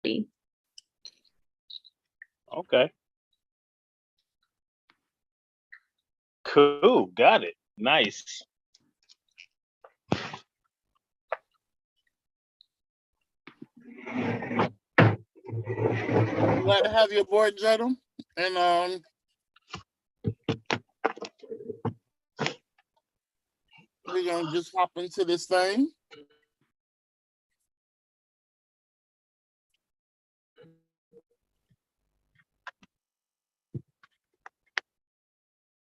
Okay. Cool. Got it. Nice. Glad to have you aboard, Jadam. And we're gonna just hop into this thing.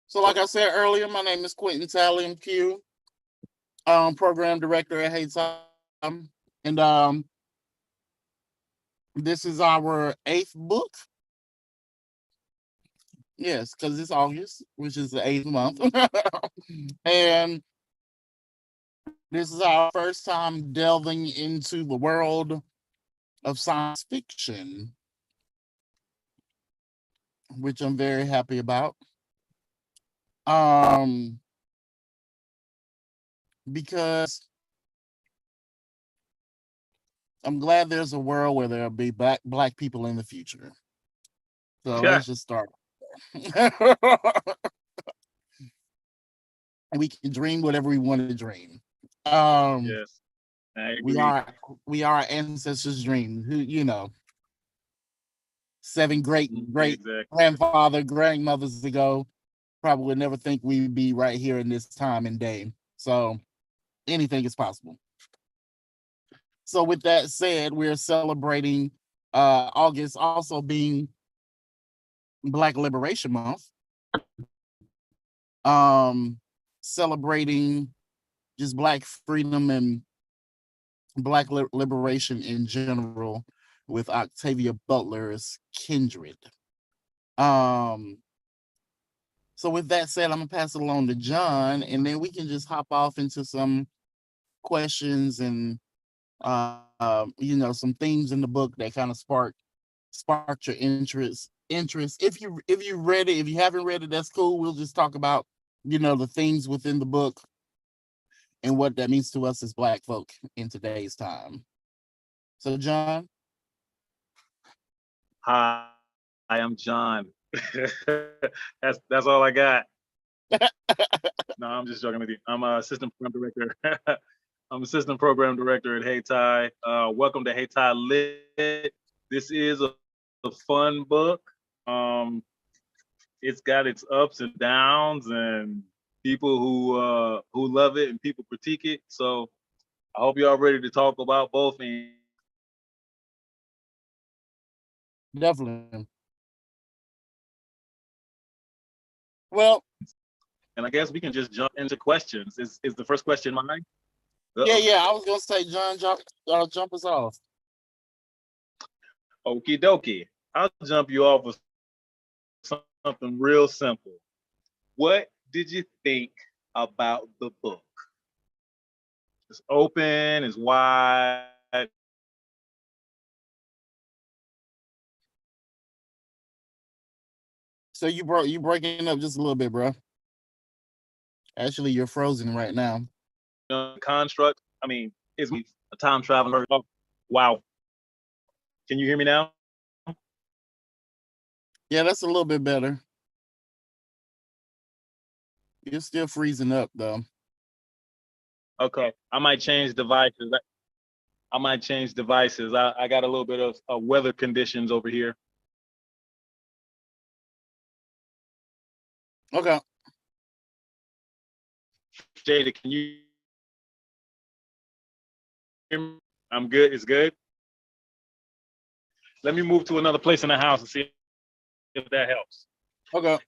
So, like I said earlier, my name is Quentin Talley. I'm Q, program director at Hayti, and this is our 8th book. Yes, because it's August, which is the 8th month, and this is our first time delving into the world of science fiction, which I'm very happy about. Because I'm glad there's a world where there'll be black people in the future. So let's just start. And we can dream whatever we want to dream. Yes. I agree. We are ancestors' dream. Who seven great Exactly. grandmothers ago probably would never think we'd be right here in this time and day. So anything is possible. So with that said, we're celebrating August also being Black Liberation Month. Celebrating just Black freedom and Black liberation in general with Octavia Butler's Kindred. So with that said, I'm gonna pass it along to John, and then we can just hop off into some questions and some themes in the book that kind of sparked your interest. If you read it, if you haven't read it, that's cool. We'll just talk about the themes within the book and what that means to us as Black folk in today's time. So John. Hi, I'm John. That's all I got. No, I'm just joking with you. I'm a assistant program director. I'm assistant program director at Hayti. Welcome to Hayti Lit. This is a fun book. It's got its ups and downs, and people who love it and people critique it. So I hope y'all ready to talk about both. Definitely. Well, and I guess we can just jump into questions. Is the first question mine? Yeah. I was gonna say, John, jump us off. Okie dokie. I'll jump you off with something real simple. What did you think about the book? It's open, it's wide. So you breaking up just a little bit, bro. Actually, you're frozen right now. Construct. I mean, is a time traveler. Oh, wow. Can you hear me now? Yeah, that's a little bit better. You're still freezing up though. Okay, I might change devices. I got a little bit of weather conditions over here. Okay. Jada, can you hear me? I'm good. It's good. Let me move to another place in the house and see if that helps. Okay.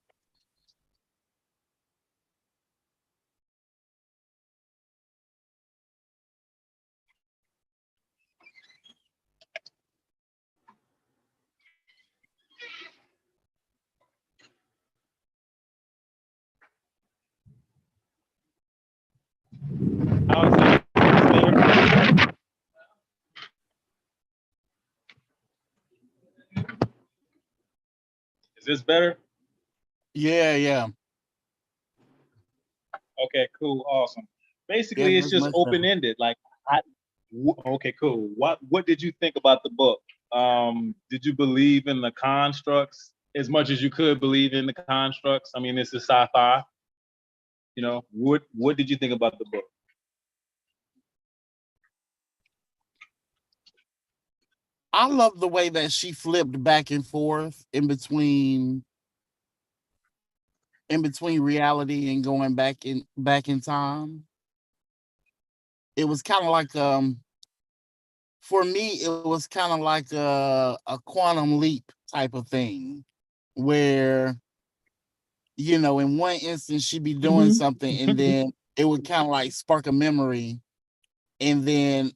Is this better? Yeah. Okay, cool, awesome. Basically, yeah, it's just open-ended. Like, okay, cool. What did you think about the book? Did you believe in the constructs as much as you could believe in the constructs? I mean, this is sci-fi. You know, what did you think about the book? I love the way that she flipped back and forth in between reality and going back in time. It was kind of like for me it was kind of like a quantum leap type of thing where, you know, in one instance she'd be doing something and then it would kind of like spark a memory, and then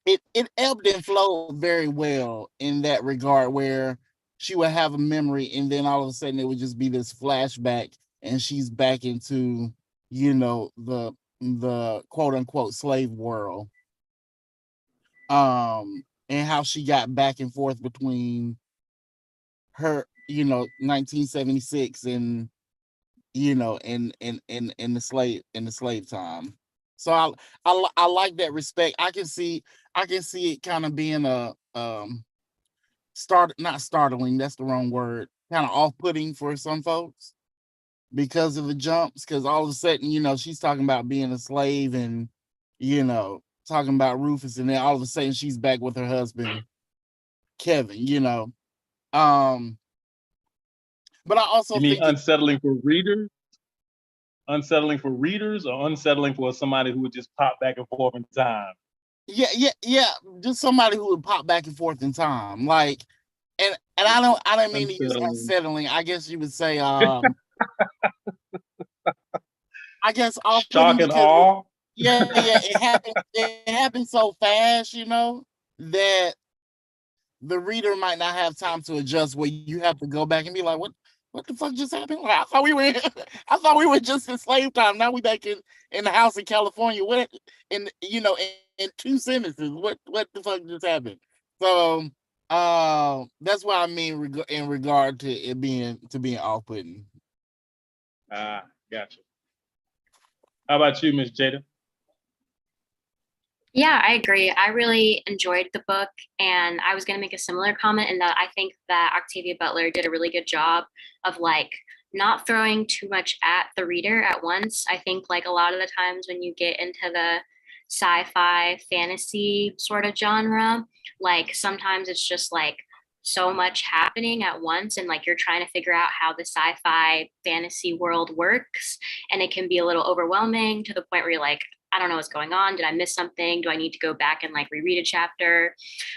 it ebbed and flowed very well in that regard, where she would have a memory and then all of a sudden it would just be this flashback and she's back into, you know, the quote unquote slave world. And how she got back and forth between her, you know, 1976 and, you know, in the slave time. So I like that respect. I can see it kind of being a not startling, that's the wrong word, kind of off-putting for some folks because of the jumps, because all of a sudden, you know, she's talking about being a slave and, you know, talking about Rufus, and then all of a sudden she's back with her husband Kevin, you know. But I also You mean think unsettling for readers? Unsettling for readers, or unsettling for somebody who would just pop back and forth in time? yeah, just somebody who would pop back and forth in time, like, and I don't mean to use unsettling. I guess you would say I guess off-putting, Shock and because awe. it happened so fast, you know, that the reader might not have time to adjust, where you have to go back and be like, what the fuck just happened? Like, I thought we were I thought we were just in slave time. Now we back in the house in California. What, in, you know, in two sentences, what the fuck just happened? So that's what I mean in regard to it being off-putting. Gotcha. How about you, Miss Jada? Yeah, I agree. I really enjoyed the book, and I was going to make a similar comment in that I think that Octavia Butler did a really good job of like not throwing too much at the reader at once. I think like a lot of the times when you get into the sci-fi fantasy sort of genre, like sometimes it's just like so much happening at once, and like you're trying to figure out how the sci-fi fantasy world works, and it can be a little overwhelming to the point where you're like, I don't know what's going on. Did I miss something? Do I need to go back and like reread a chapter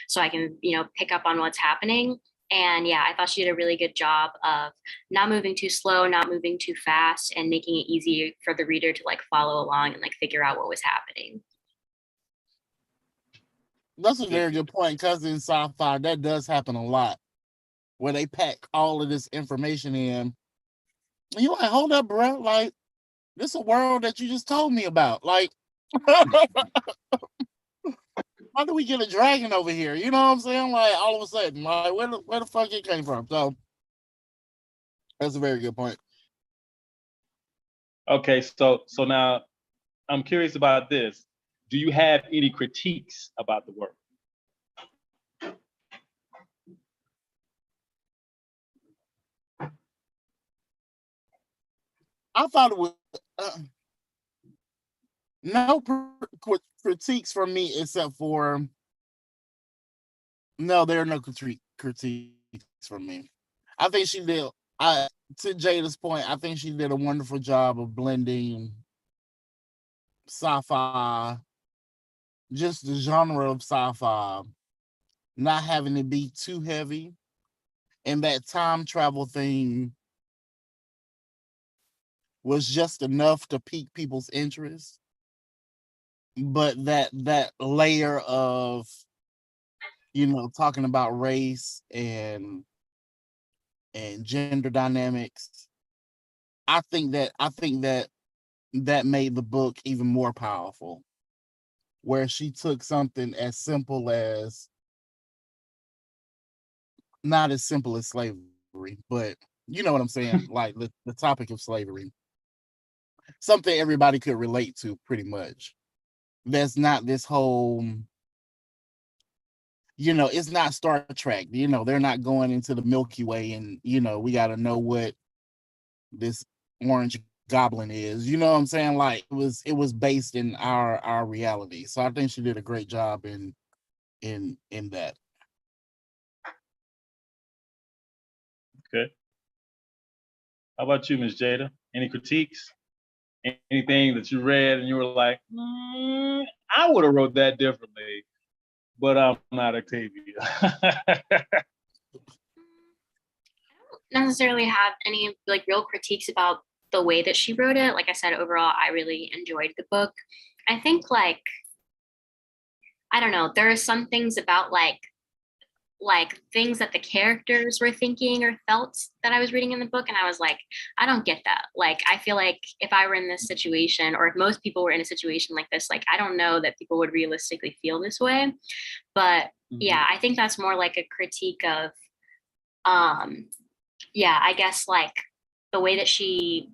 so I can, you know, pick up on what's happening? And yeah, I thought she did a really good job of not moving too slow, not moving too fast, and making it easy for the reader to like follow along and like figure out what was happening. That's a very good point, because in sci-fi that does happen a lot, where they pack all of this information in. And you're like, hold up, bro. Like, this is a world that you just told me about. Like, how do we get a dragon over here? You know what I'm saying? Like, all of a sudden, like, where the fuck it came from? So that's a very good point. Okay, so now I'm curious about this. Do you have any critiques about the work? I thought it was no critiques from me, except for no, there are no critiques from me. I think she did. To Jada's point, I think she did a wonderful job of blending sci-fi, just the genre of sci-fi, not having it be too heavy, and that time travel thing was just enough to pique people's interest. But that layer of, you know, talking about race and gender dynamics, I think that made the book even more powerful, where she took something as simple as, not as simple as slavery, but you know what I'm saying, like the topic of slavery, something everybody could relate to pretty much. That's not this whole, it's not Star Trek. They're not going into the Milky Way, and we got to know what this orange goblin is. You know what I'm saying? Like it was based in our reality. So I think she did a great job in that. Okay. How about you, Ms. Jada? Any critiques? Anything that you read and you were like, I would have wrote that differently, but I'm not Octavia. Necessarily have any like real critiques about the way that she wrote it. Like I said, overall, I really enjoyed the book. I think like, I don't know, there are some things about like things that the characters were thinking or felt that I was reading in the book, and I was like, I don't get that. Like, I feel like if I were in this situation, or if most people were in a situation like this, like I don't know that people would realistically feel this way. But yeah, I think that's more like a critique of yeah, I guess like the way that she,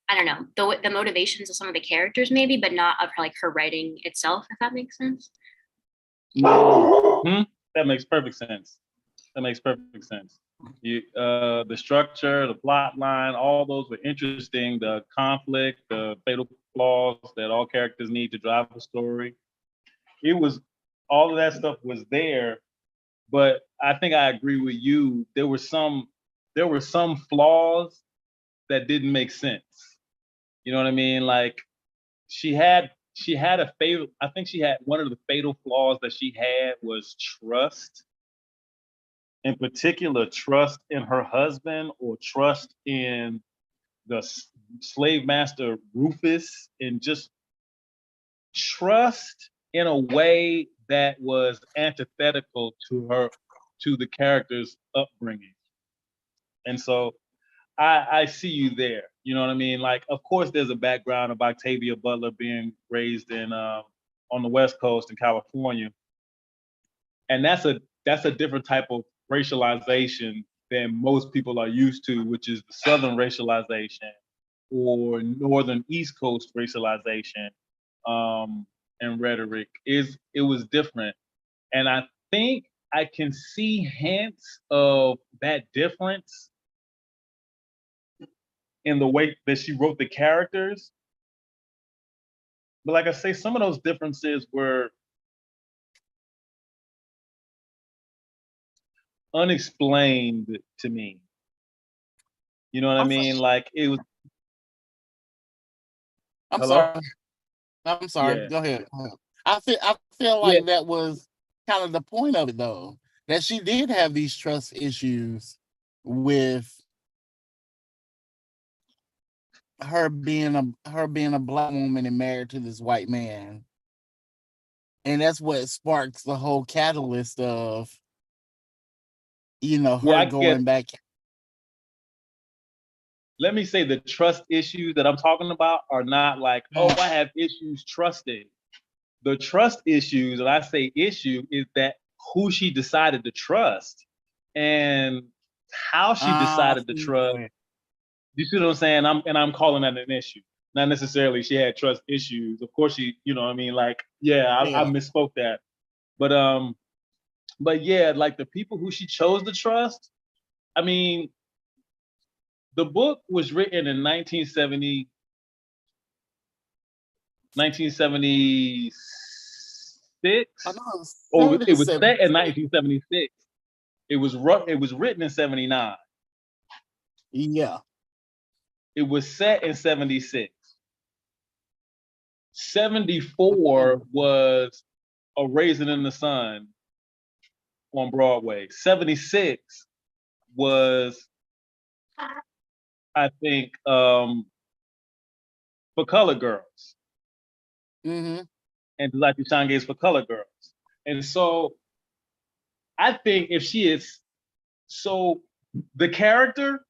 I don't know, the motivations of some of the characters maybe, but not of her, like her writing itself, if that makes sense. That makes perfect sense. That makes perfect sense. The structure, the plot line, all those were interesting. The conflict, the fatal flaws that all characters need to drive the story. It was, all of that stuff was there, but I think I agree with you. There were some flaws that didn't make sense. You know what I mean? Like she had a fatal, I think she had one of the fatal flaws that she had was trust. In particular, trust in her husband or trust in the slave master Rufus, and just trust in a way that was antithetical to the character's upbringing. And so I see you there. You know what I mean? Like, of course, there's a background of Octavia Butler being raised in on the West Coast in California, and that's a different type of racialization than most people are used to, which is the Southern racialization or Northern East Coast racialization and rhetoric. It was different, and I think I can see hints of that difference in the way that she wrote the characters. But like I say, some of those differences were unexplained to me. You know what I mean? Like it was. I'm Hello? sorry. I'm sorry. Yeah. Go ahead. I feel like that was kind of the point of it, though, that she did have these trust issues with her being a black woman and married to this white man, and that's what sparks the whole catalyst of her going back. Let me say the trust issues that I'm talking about are not like, oh, I have issues trusting. The trust issues, and I say issue, is that who she decided to trust and how she decided to trust. You see what I'm saying? I'm calling that an issue. Not necessarily she had trust issues. Of course she, you know what I mean? Like, I misspoke that. But yeah, like the people who she chose to trust, I mean, the book was written in 1976. Oh, it was set in 1976. It was written in 79. Yeah. It was set in 76. 74 was A Raisin in the Sun on Broadway. 76 was, I think, For Color Girls. And like Sean Gates For Color Girls. And so I think if she is, so the character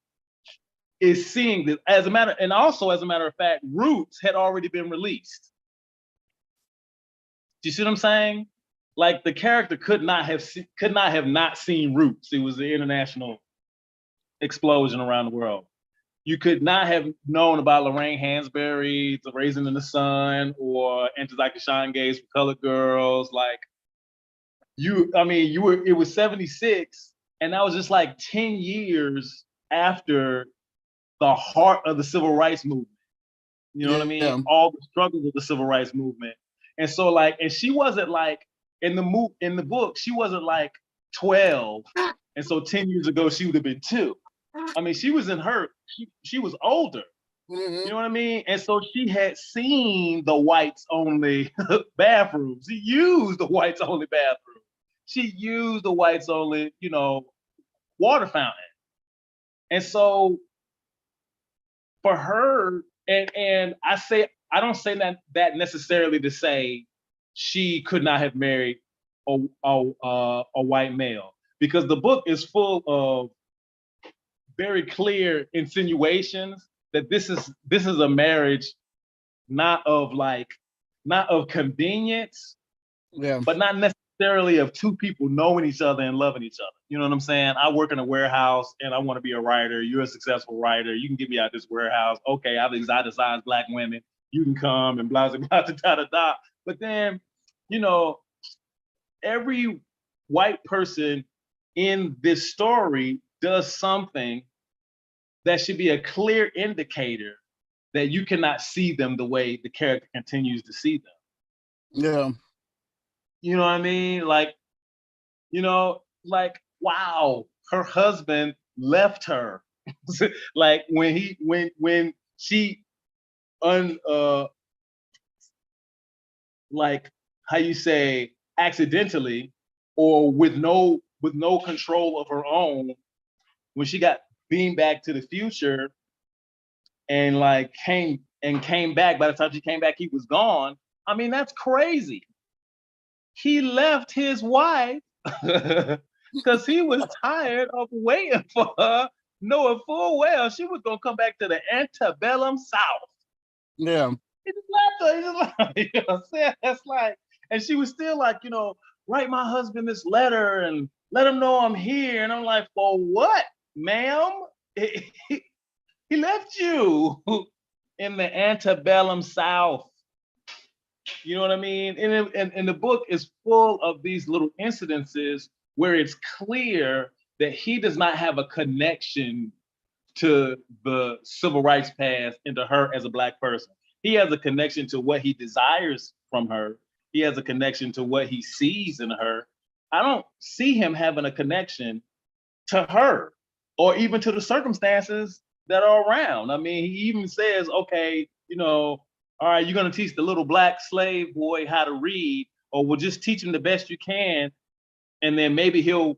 is seeing this as a matter of fact, Roots had already been released. Do you see what I'm saying? Like the character could not have not seen Roots. It was an international explosion around the world. You could not have known about Lorraine Hansberry's The Raisin in the Sun or Enter Like a Sean Gaze For Color Girls. Like it was 76, and that was just like 10 years after the heart of the civil rights movement. You know what I mean? Yeah. All the struggles of the civil rights movement. And so like, and she wasn't like in the book, she wasn't like 12. And so 10 years ago, she would have been 2. I mean, she was in her, she was older. You know what I mean? And so she had seen the whites only bathrooms. She used the whites only bathroom. She used the whites only, water fountain. And so for her, and I don't say that necessarily to say she could not have married a white male, because the book is full of very clear insinuations that this is a marriage not of convenience, Yeah. but not necessarily of two people knowing each other and loving each other. You know what I'm saying? I work in a warehouse and I want to be a writer. You're a successful writer. You can get me out this warehouse. Okay, I've exoticized Black women. You can come and blah, blah, blah, blah, blah, blah. But then, every white person in this story does something that should be a clear indicator that you cannot see them the way the character continues to see them. Yeah. You know what I mean? Like, wow, her husband left her. Like when she like, how you say, accidentally or with no control of her own, when she got beamed back to the future and like came back, by the time she came back, he was gone. I mean, that's crazy. He left his wife because he was tired of waiting for her, knowing full well she was gonna come back to the antebellum South. Yeah. He just left her. He just left her. You know what I'm saying? That's like, and she was still like, write my husband this letter and let him know I'm here. And I'm like, for what, ma'am? He left you in the antebellum South. You know what I mean? And the book is full of these little incidences where it's clear that he does not have a connection to the civil rights past and to her as a Black person. He has a connection to what he desires from her. He has a connection to what he sees in her. I don't see him having a connection to her or even to the circumstances that are around. I mean, he even says, okay, all right, you're going to teach the little Black slave boy how to read, or we'll just teach him the best you can, and then maybe he'll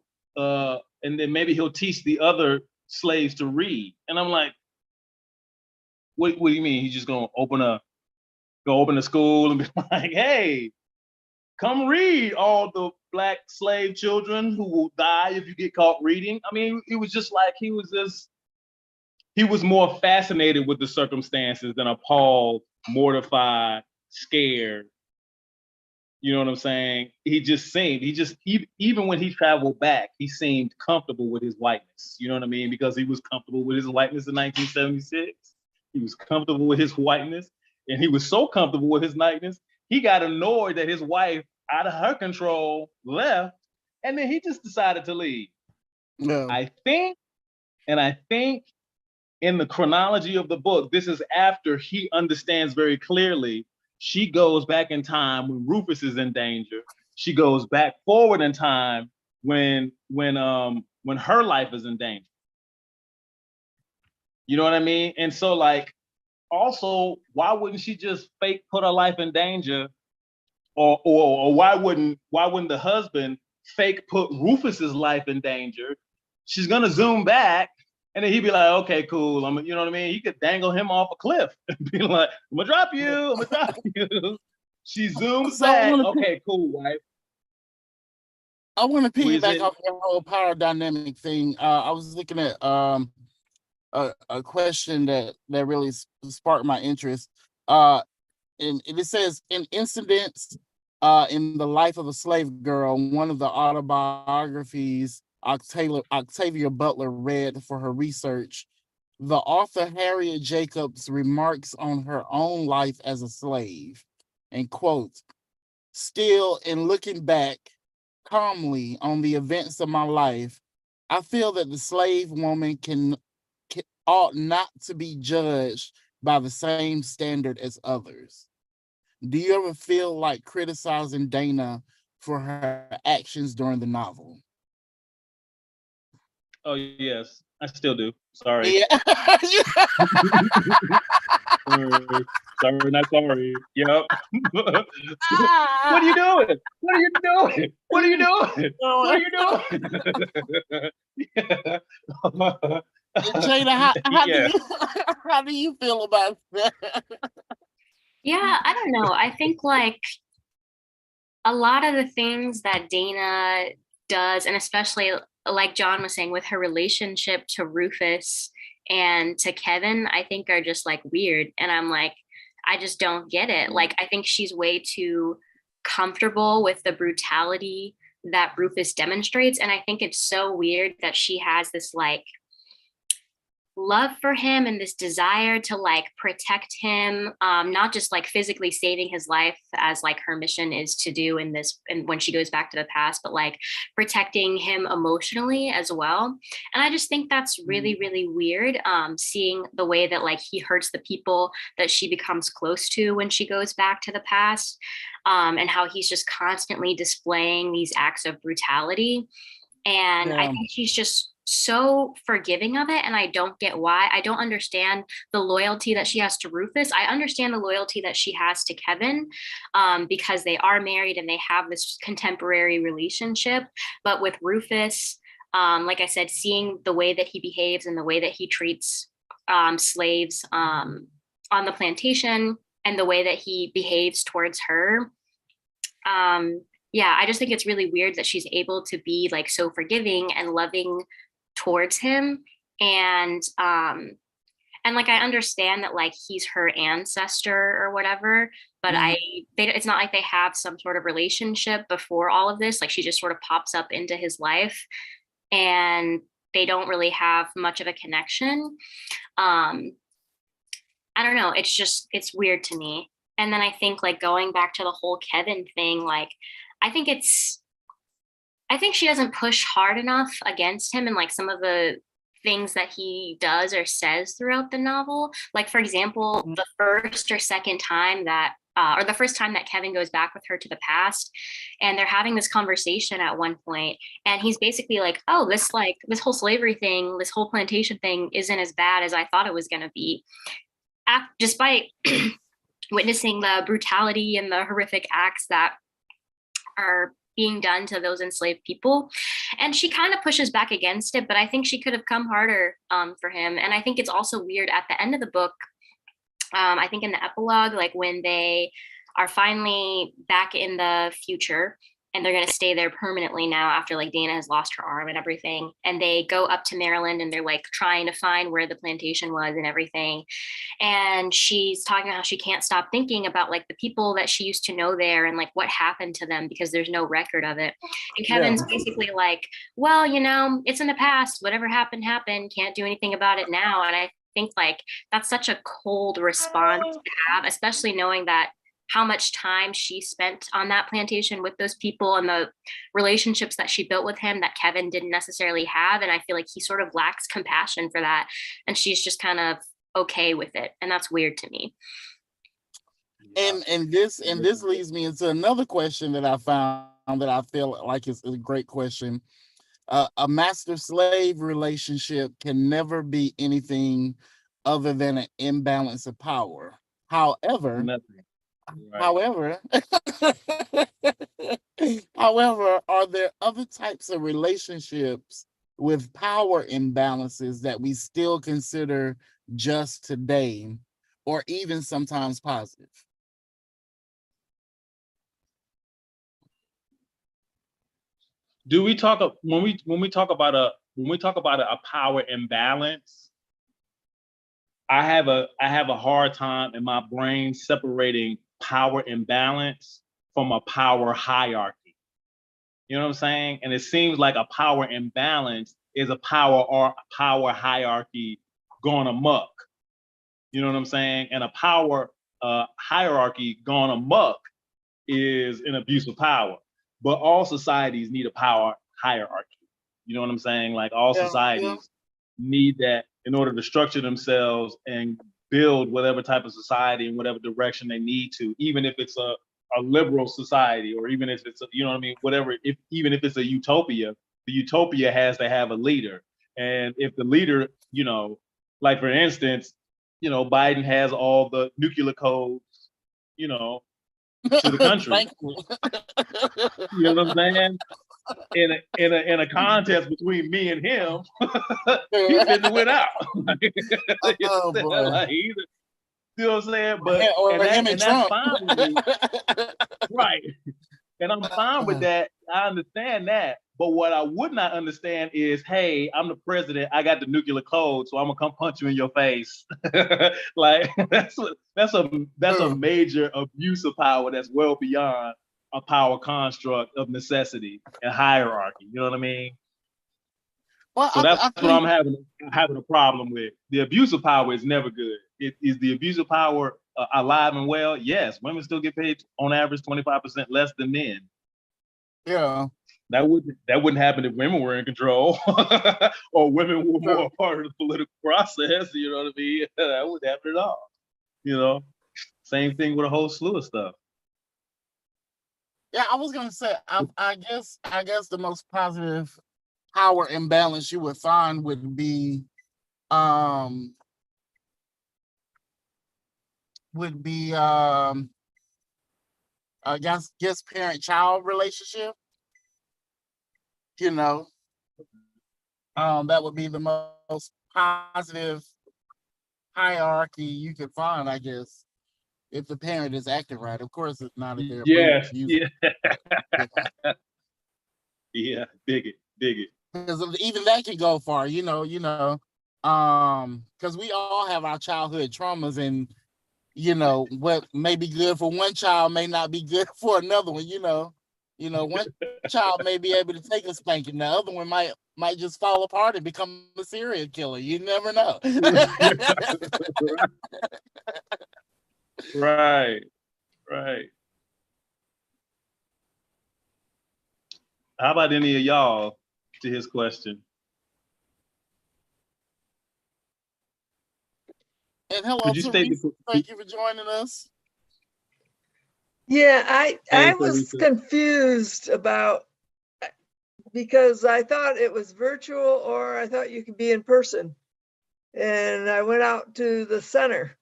teach the other slaves to read. And I'm like, what do you mean? He's just gonna open a school and be like, hey, come read, all the Black slave children who will die if you get caught reading. I mean, it was just like he was more fascinated with the circumstances than appalled, mortified, scared. You know what I'm saying? Even when he traveled back, he seemed comfortable with his whiteness. You know what I mean? Because he was comfortable with his whiteness in 1976. He was comfortable with his whiteness. And he was so comfortable with his whiteness, he got annoyed that his wife, out of her control, left. And then he just decided to leave. Yeah. I think in the chronology of the book, this is after he understands very clearly. She goes back in time when Rufus is in danger. She goes back forward in time when her life is in danger. You know what I mean? And so, like, also, why wouldn't she just fake put her life in danger? Or why wouldn't the husband fake put Rufus's life in danger? She's gonna zoom back, and then he'd be like, okay, cool. You know what I mean? He could dangle him off a cliff and be like, I'm gonna drop you. She zooms back. Okay, cool, wife. I want to piggyback off the whole power dynamic thing. I was looking at a question that really sparked my interest. And it says, in incidents in the life of a slave girl, one of the autobiographies Octavia Butler read for her research, the author Harriet Jacobs remarks on her own life as a slave, and quote, still, in looking back, calmly on the events of my life, I feel that the slave woman ought not to be judged by the same standard as others. Do you ever feel like criticizing Dana for her actions during the novel? Oh yes, I still do. Sorry. Yeah. Sorry, not sorry. Yep. What are you doing? What are you doing? What are you doing? What are you doing? Jada, how Yeah. how do you feel about that? Yeah, I don't know. I think like a lot of the things that Dana does, and especially like John was saying with her relationship to Rufus and to Kevin, I think are just like weird. And I'm like, I just don't get it. Like, I think she's way too comfortable with the brutality that Rufus demonstrates. And I think it's so weird that she has this like love for him and this desire to like protect him, not just like physically saving his life as like her mission is to do in this and when she goes back to the past, but like protecting him emotionally as well. And I just think that's really really weird, seeing the way that like he hurts the people that she becomes close to when she goes back to the past, and how he's just constantly displaying these acts of brutality. And I think she's just so forgiving of it. And I don't get why. I don't understand the loyalty that she has to Rufus. I understand the loyalty that she has to Kevin, because they are married and they have this contemporary relationship. But with Rufus, like I said, seeing the way that he behaves and the way that he treats slaves on the plantation and the way that he behaves towards her, yeah, I just think it's really weird that she's able to be like so forgiving and loving towards him. And like I understand that like he's her ancestor or whatever, but it's not like they have some sort of relationship before all of this. Like she just sort of pops up into his life and they don't really have much of a connection. I don't know, it's weird to me. And then I think like going back to the whole Kevin thing, like I think she doesn't push hard enough against him and like some of the things that he does or says throughout the novel. Like, for example, the first or second time that, or the first time that Kevin goes back with her to the past and they're having this conversation at one point, and he's basically like, oh, this whole slavery thing, this whole plantation thing isn't as bad as I thought it was going to be. Despite witnessing the brutality and the horrific acts that are being done to those enslaved people. And she kind of pushes back against it, but I think she could have come harder for him. And I think it's also weird at the end of the book, I think in the epilogue, like when they are finally back in the future and they're going to stay there permanently now after like Dana has lost her arm and everything. And they go up to Maryland and they're like trying to find where the plantation was and everything. And she's talking about how she can't stop thinking about like the people that she used to know there and like what happened to them because there's no record of it. And Kevin's basically like, well, you know, it's in the past, whatever happened, can't do anything about it now. And I think like that's such a cold response to have, especially knowing that how much time she spent on that plantation with those people and the relationships that she built with him that Kevin didn't necessarily have. And I feel like he sort of lacks compassion for that. And she's just kind of okay with it. And that's weird to me. And this leads me into another question that I found that I feel like is a great question. A master-slave relationship can never be anything other than an imbalance of power. However, However, are there other types of relationships with power imbalances that we still consider just today, or even sometimes positive? Do we talk when we talk about a power imbalance? I have a hard time in my brain separating power imbalance from a power hierarchy. You know what I'm saying? And it seems like a power imbalance is a power hierarchy going amok. You know what I'm saying? And a power hierarchy gone amok is an abuse of power. but all societies need a power hierarchy. You know what I'm saying? Like all societies need that in order to structure themselves and build whatever type of society in whatever direction they need to, even if it's a liberal society, or even if it's you know what I mean, whatever, even if it's a utopia, the utopia has to have a leader. And if the leader, like for instance, Biden has all the nuclear codes, to the country. You know what I'm saying? In a contest between me and him, he's finna win out. Oh boy. Like, you know what I'm saying? But and that's fine with me. Right. And I'm fine with that. I understand that. But what I would not understand is, hey, I'm the president. I got the nuclear code, so I'm gonna come punch you in your face. Like that's a major abuse of power that's well beyond a power construct of necessity and hierarchy. You know what I mean? Well, so that's what I'm having a problem with. The abuse of power is never good. Is the abuse of power alive and well? Yes, women still get paid on average 25% less than men. Yeah. That wouldn't happen if women were in control or women were more a part of the political process. You know what I mean? That wouldn't happen at all. Same thing with a whole slew of stuff. Yeah, I was gonna say, I guess the most positive power imbalance you would find would be I guess parent-child relationship. That would be the most positive hierarchy you could find, I guess, if the parent is acting right. Of course, it's not if they're yes, yeah. Yeah, dig it. Because even that can go far, because we all have our childhood traumas, and what may be good for one child may not be good for another one. One child may be able to take a spanking, the other one might just fall apart and become a serial killer. You never know. Right. How about any of y'all to his question? And hello, Teresa. Thank you for joining us. Yeah, I was confused about, because I thought it was virtual, or I thought you could be in person. And I went out to the center.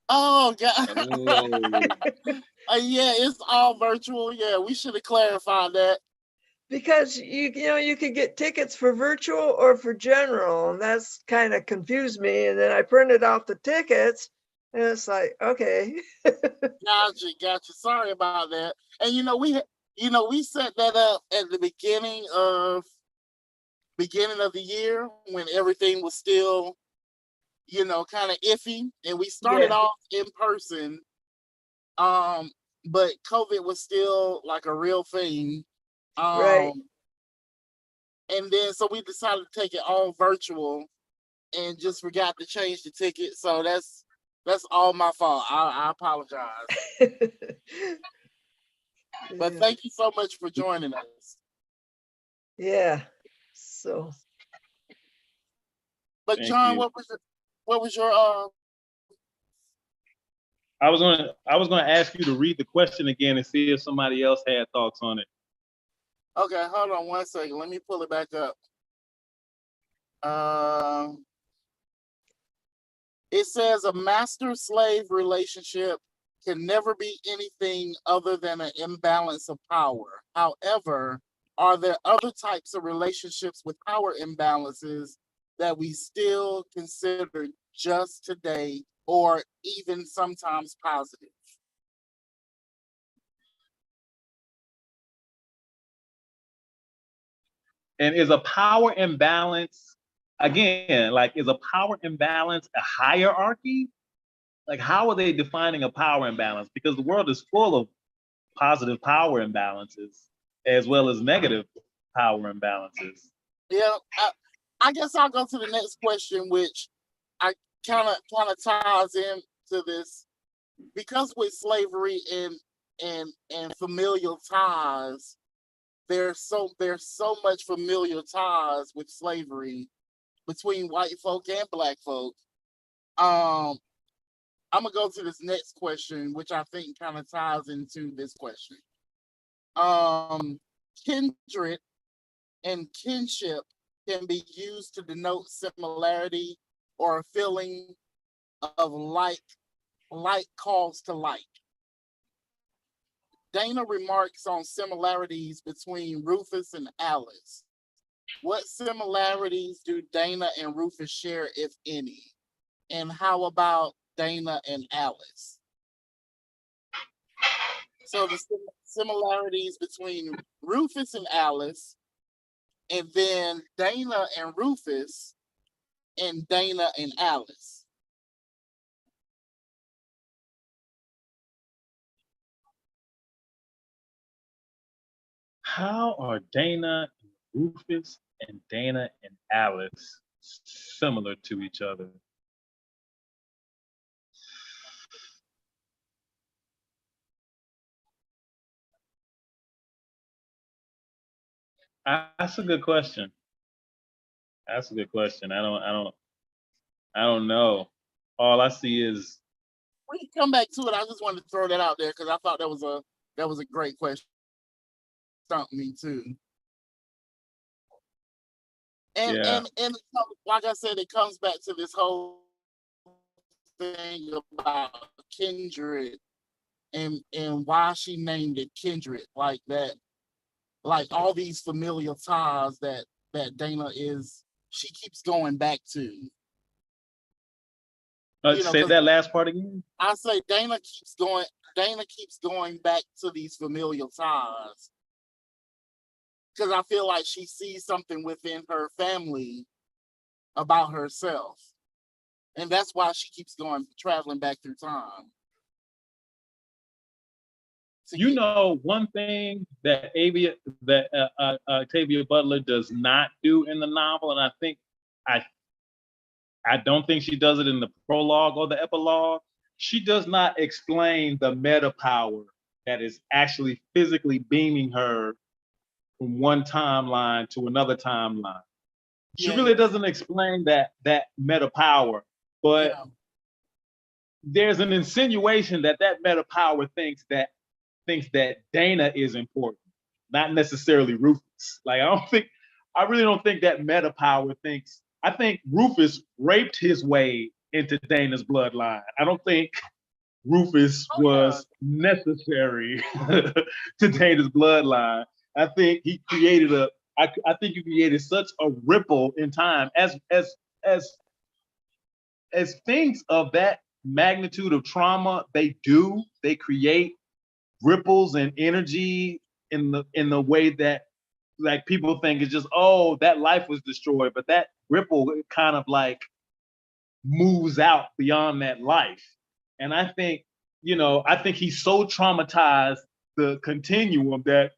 Oh, God. Yeah, it's all virtual. Yeah, we should have clarified that. Because you could get tickets for virtual or for general, and that's kind of confused me. And then I printed out the tickets, and it's like, okay. Gotcha. Sorry about that. And we set that up at the beginning of the year when everything was still, kind of iffy, and we started off in person. But COVID was still like a real thing. Right. And then so we decided to take it all virtual and just forgot to change the ticket. So that's all my fault. I apologize. But thank you so much for joining us. Yeah. So. But John, what was your I was gonna ask you to read the question again and see if somebody else had thoughts on it. Okay, hold on 1 second. Let me pull it back up. It says a master-slave relationship can never be anything other than an imbalance of power. However, are there other types of relationships with power imbalances that we still consider just today, or even sometimes positive? And is a power imbalance, again, is a power imbalance a hierarchy? Like, how are they defining a power imbalance? Because the world is full of positive power imbalances as well as negative power imbalances. Yeah, I guess I'll go to the next question, which I kind of ties into this, because with slavery and and familial ties. There's so much familial ties with slavery between white folk and black folk. I'm gonna go to this next question, which I think kind of ties into this question. Kindred and kinship can be used to denote similarity or a feeling of like calls to like. Dana remarks on similarities between Rufus and Alice. What similarities do Dana and Rufus share, if any? And how about Dana and Alice? So the similarities between Rufus and Alice, and then Dana and Rufus, and Dana and Alice. How are Dana and Rufus and Dana and Alice similar to each other? That's a good question. That's a good question. I don't know. All I see is We can come back to it. I just wanted to throw that out there because I thought that was a great question. Stumped me too. And yeah. and like I said, it comes back to this whole thing about Kindred and why she named it Kindred, like that, like all these familial ties that Dana she keeps going back to. Say that last part again. I say Dana keeps going back to these familial ties because I feel like she sees something within her family about herself, and that's why she keeps traveling back through time. You know, one thing that Octavia Butler does not do in the novel, and I don't think she does it in the prologue or the epilogue. She does not explain the metapower that is actually physically beaming her from one timeline to another timeline. She really doesn't explain that metapower, but there's an insinuation that metapower thinks that Dana is important, not necessarily Rufus. Like I really don't think that Metapower thinks. I think Rufus raped his way into Dana's bloodline. I don't think Rufus was necessary to Dana's bloodline. I think he created I think you created such a ripple in time as things of that magnitude of trauma they create ripples and energy in the way that like people think it's just, oh, that life was destroyed, but that ripple kind of like moves out beyond that life. And I think he's so traumatized the continuum that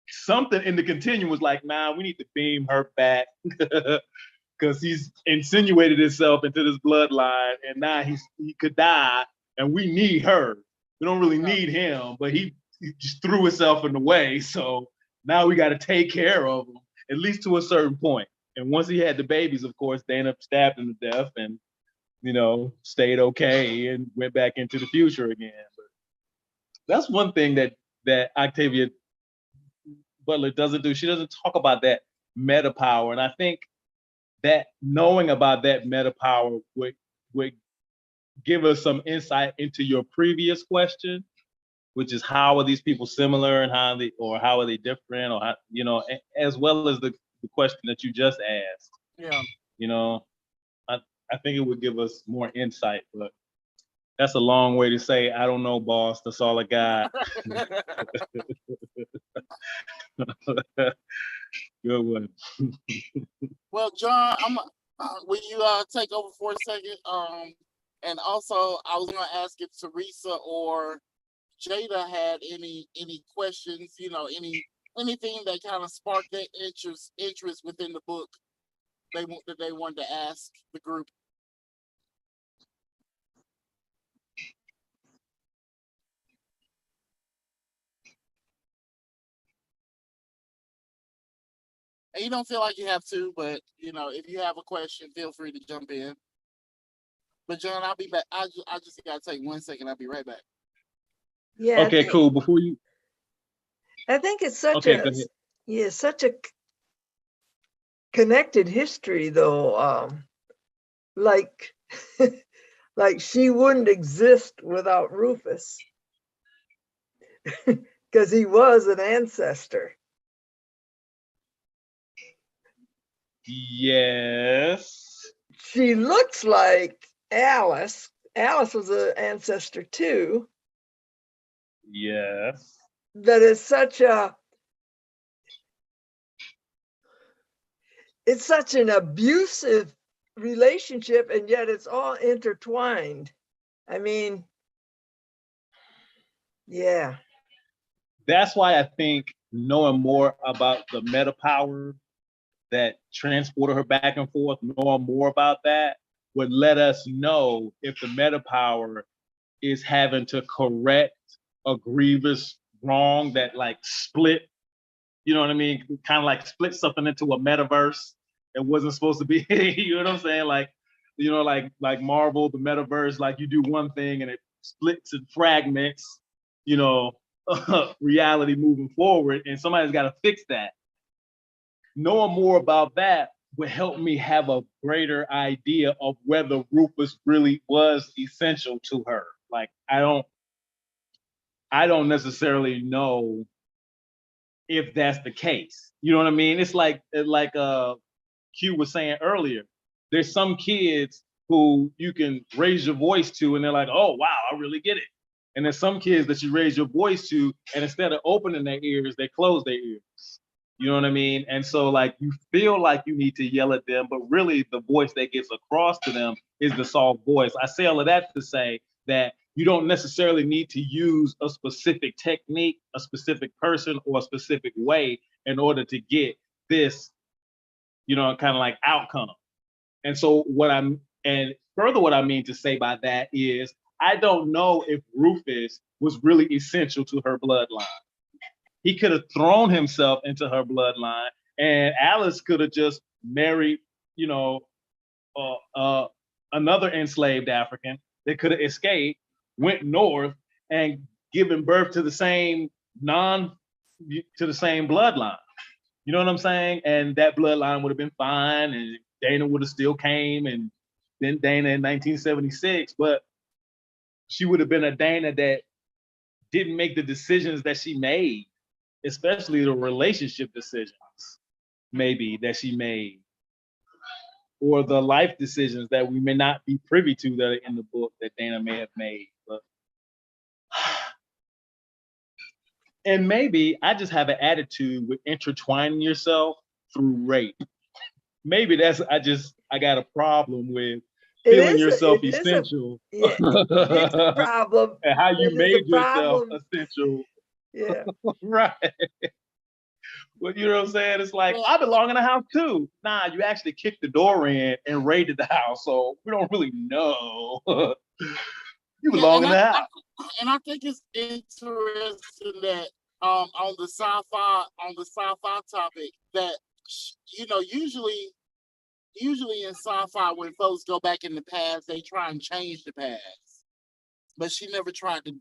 something in the continuum was like, nah, we need to beam her back because he's insinuated himself into this bloodline, and now he could die, and we need her. We don't really need him, but he just threw himself in the way. So now we got to take care of him, at least to a certain point. And once he had the babies, of course, Dana stabbed him to death and, stayed okay and went back into the future again. But that's one thing that Octavia Butler doesn't do. She doesn't talk about that metapower. And I think that knowing about that metapower would give us some insight into your previous question, which is how are these people similar and how are they different, or how, as well as the question that you just asked. Yeah. I think it would give us more insight, but that's a long way to say, I don't know, boss. That's all I got. Good one. Well, John, will you take over for a second? And also, I was going to ask if Teresa or Jada had any questions, anything that kind of sparked their interest within the book that they wanted to ask the group. And you don't feel like you have to, but if you have a question, feel free to jump in. But John, I'll be back. I just gotta take 1 second. I'll be right back. Yeah. Okay, cool. Before you, I think it's such okay, go ahead. such a connected history, though. Like, like she wouldn't exist without Rufus, because he was an ancestor. Yes. She looks like Alice. Alice was an ancestor too. Yes. But it's such an abusive relationship, and yet it's all intertwined. I mean, yeah. That's why I think knowing more about the Metapower that transported her back and forth, knowing more about that would let us know if the Metapower is having to correct a grievous wrong that like split, you know what I mean? Kind of like split something into a metaverse. It wasn't supposed to be, you know what I'm saying? Like, like Marvel, the Metaverse, like you do one thing and it splits and fragments, reality moving forward, and somebody's got to fix that. Knowing more about that would help me have a greater idea of whether Rufus really was essential to her. Like, I don't necessarily know if that's the case. You know what I mean? It's like Q was saying earlier. There's some kids who you can raise your voice to and they're like, oh wow, I really get it. And there's some kids that you raise your voice to and instead of opening their ears, they close their ears. You know what I mean? And so like you feel like you need to yell at them, but really the voice that gets across to them is the soft voice. I say all of that to say that you don't necessarily need to use a specific technique, a specific person, or a specific way in order to get this, kind of like outcome. And so what I mean to say by that is I don't know if Rufus was really essential to her bloodline. He could have thrown himself into her bloodline, and Alice could have just married, another enslaved African that could have escaped, went north, and given birth to the same bloodline. You know what I'm saying? And that bloodline would have been fine, and Dana would have still came, and then Dana in 1976, but she would have been a Dana that didn't make the decisions that she made, especially the relationship decisions maybe that she made, or the life decisions that we may not be privy to that are in the book that Dana may have made. But and maybe I just have an attitude with intertwining yourself through rape. Maybe I got a problem with feeling yourself essential. It's a problem. And how you made yourself essential. Yeah. Right. Well, you know what I'm saying? It's like, I belong in a house too. Nah, you actually kicked the door in and raided the house, so we don't really know. You belong in the house. And I think it's interesting that on the sci-fi topic that usually in sci-fi when folks go back in the past, they try and change the past. But she never tried to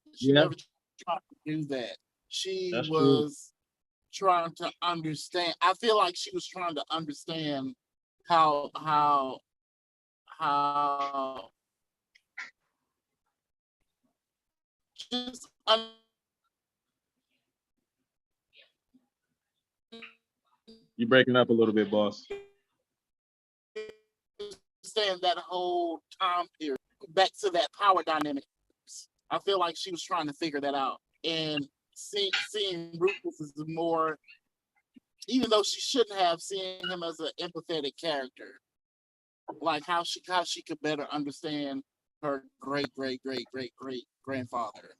do that. She was trying to understand. I feel like she was trying to understand how just You're breaking up a little bit, boss. understand that whole time period, back to that power dynamic. I feel like she was trying to figure that out, and seeing Rufus is more, even though she shouldn't have, seen him as an empathetic character, like how she could better understand her great grandfather.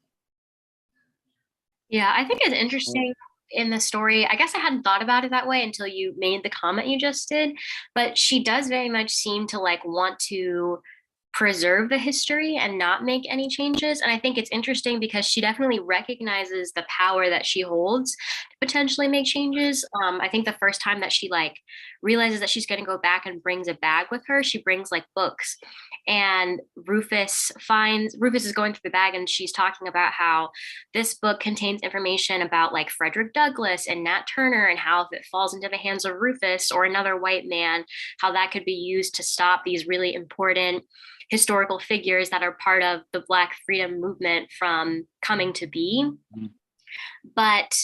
Yeah, I think it's interesting in the story. I guess I hadn't thought about it that way until you made the comment you just did, but she does very much seem to like want to preserve the history and not make any changes. And I think it's interesting because she definitely recognizes the power that she holds to potentially make changes. I think the first time that she like realizes that she's going to go back and brings a bag with her, she brings like books. And Rufus is going through the bag and she's talking about how this book contains information about like Frederick Douglass and Nat Turner, and how if it falls into the hands of Rufus or another white man, how that could be used to stop these really important historical figures that are part of the Black freedom movement from coming to be. But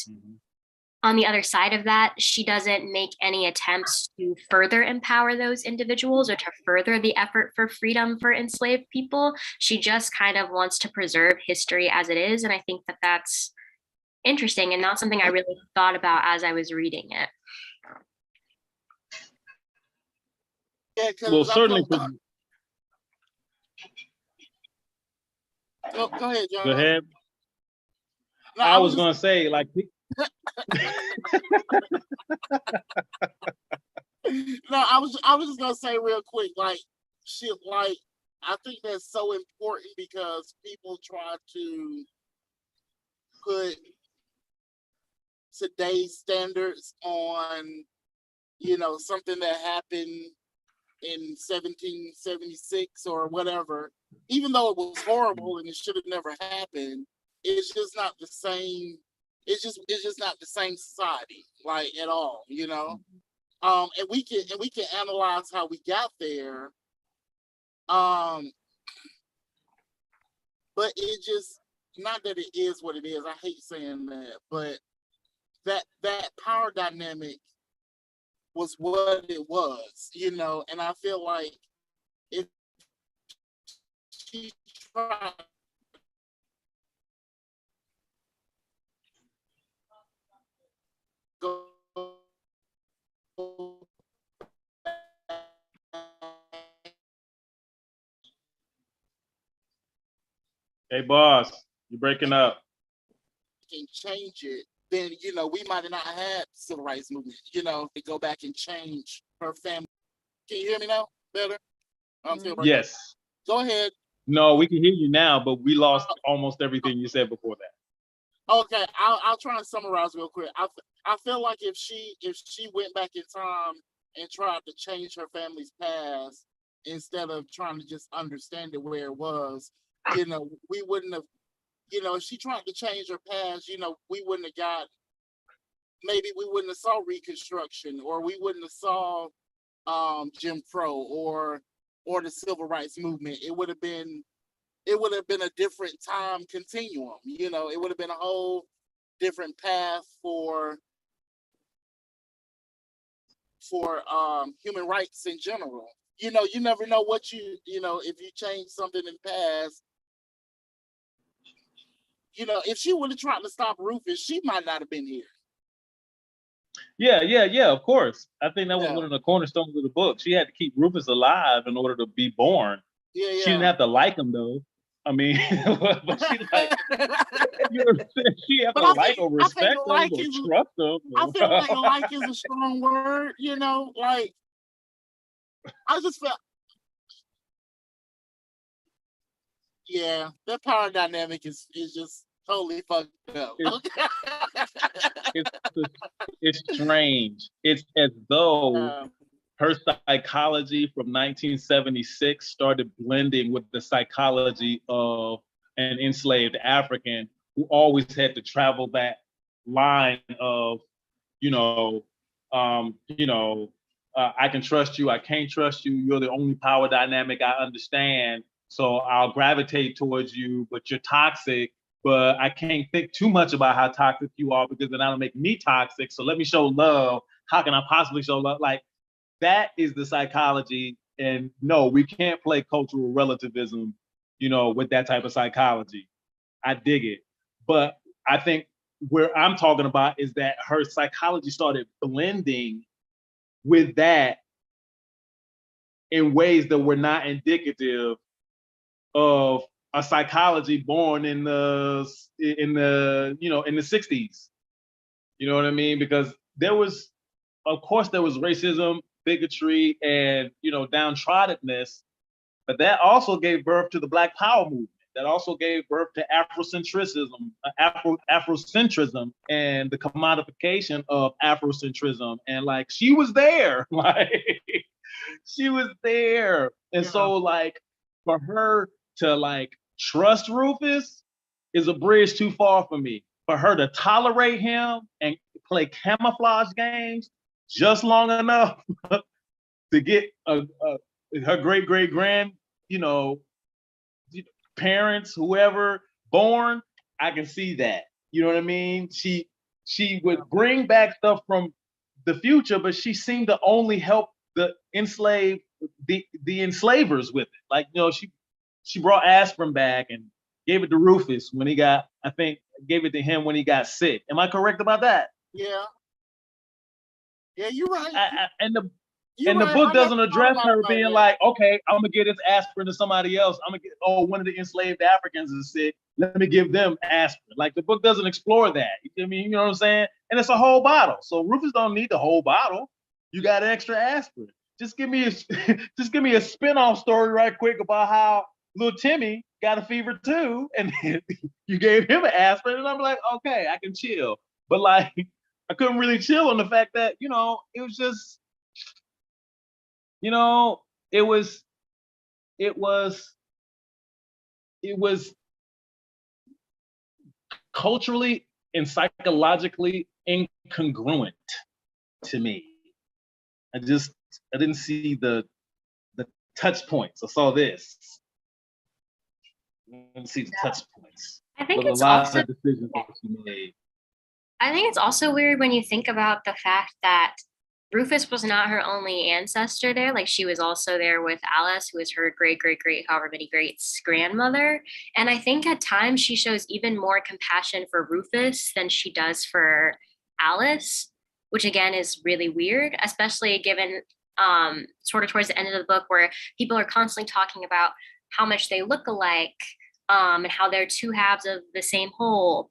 on the other side of that, she doesn't make any attempts to further empower those individuals or to further the effort for freedom for enslaved people. She just kind of wants to preserve history as it is. And I think that that's interesting and not something I really thought about as I was reading it. Yeah, Well, certainly. Go ahead, John. Go ahead. No, I was gonna say, like, no, I was just gonna say real quick, like, shit, like, I think that's so important because people try to put today's standards on, you know, something that happened in 1776 or whatever, even though it was horrible and it should have never happened. It's just not the same. It's just not the same society, like, at all, you know. And we can analyze how we got there. But it just, not that it is what it is. I hate saying that, but that power dynamic was what it was, you know. And I feel like if she tried go hey, boss, you're breaking up. and change it, then, you know, we might have not had civil rights movement, you know, to go back and change her family. Can you hear me now? Better? I'm still breaking up. Yes. Go ahead. No, we can hear you now, but we lost almost everything you said before that. Okay, I'll try and summarize real quick. I feel like if she went back in time and tried to change her family's past instead of trying to just understand it where it was, you know, we wouldn't have, you know, if she tried to change her past, you know, we wouldn't have got, maybe we wouldn't have saw Reconstruction, or we wouldn't have saw Jim Crow or the Civil Rights Movement. It would have been a different time continuum, you know. It would have been a whole different path for human rights in general. You know, you never know what you know, if you change something in the past. You know, if she would have tried to stop Rufus, she might not have been here. Yeah, of course. I think that was one of the cornerstones of the book. She had to keep Rufus alive in order to be born. Yeah. She didn't have to like him, though. I mean, but she like, you know, she had to like or respect him or trust him. I feel like like is a strong word, you know, like, I just felt, yeah, that power dynamic is just totally fucked up. It's strange. It's as though her psychology from 1976 started blending with the psychology of an enslaved African who always had to travel that line of, I can trust you, I can't trust you, you're the only power dynamic I understand, so I'll gravitate towards you, but you're toxic, but I can't think too much about how toxic you are because then that'll make me toxic, so let me show love. How can I possibly show love? Like, that is the psychology. And no, we can't play cultural relativism, with that type of psychology. I dig it. But I think where I'm talking about is that her psychology started blending with that in ways that were not indicative of a psychology born in the 60s. You know what I mean? Because of course there was racism, bigotry, and downtroddenness, But that also gave birth to the Black Power movement. That also gave birth to Afrocentrism, Afrocentrism, and the commodification of Afrocentrism. And like, she was there, like she was there. And so like, for her to like trust Rufus is a bridge too far for me. For her to tolerate him and play camouflage games just long enough to get her great-great-grand, parents, whoever, born, I can see that. You know what I mean? She would bring back stuff from the future, but she seemed to only help the enslaved, the enslavers with it. Like, she brought aspirin back and gave it to Rufus when he got, I think, gave it to him when he got sick. Am I correct about that? Yeah. Yeah, you're right. And the book doesn't address her being like, okay, I'm gonna give this aspirin to somebody else. I'm gonna get, one of the enslaved Africans is sick. Let me give them aspirin. Like, the book doesn't explore that. I mean, you know what I'm saying? And it's a whole bottle. So Rufus don't need the whole bottle. You got extra aspirin. Just give me a spin-off story right quick about how little Timmy got a fever too, and you gave him an aspirin, and I'm like, okay, I can chill. But like, I couldn't really chill on the fact that, it was just, it was culturally and psychologically incongruent to me. I didn't see the touch points. I saw this. I didn't see the touch points. I think But it's a lot also of decisions that she made. I think it's also weird when you think about the fact that Rufus was not her only ancestor there. Like, she was also there with Alice, who is her great, great, great, however many greats grandmother. And I think at times she shows even more compassion for Rufus than she does for Alice, which again is really weird, especially given sort of towards the end of the book where people are constantly talking about how much they look alike, and how they're two halves of the same whole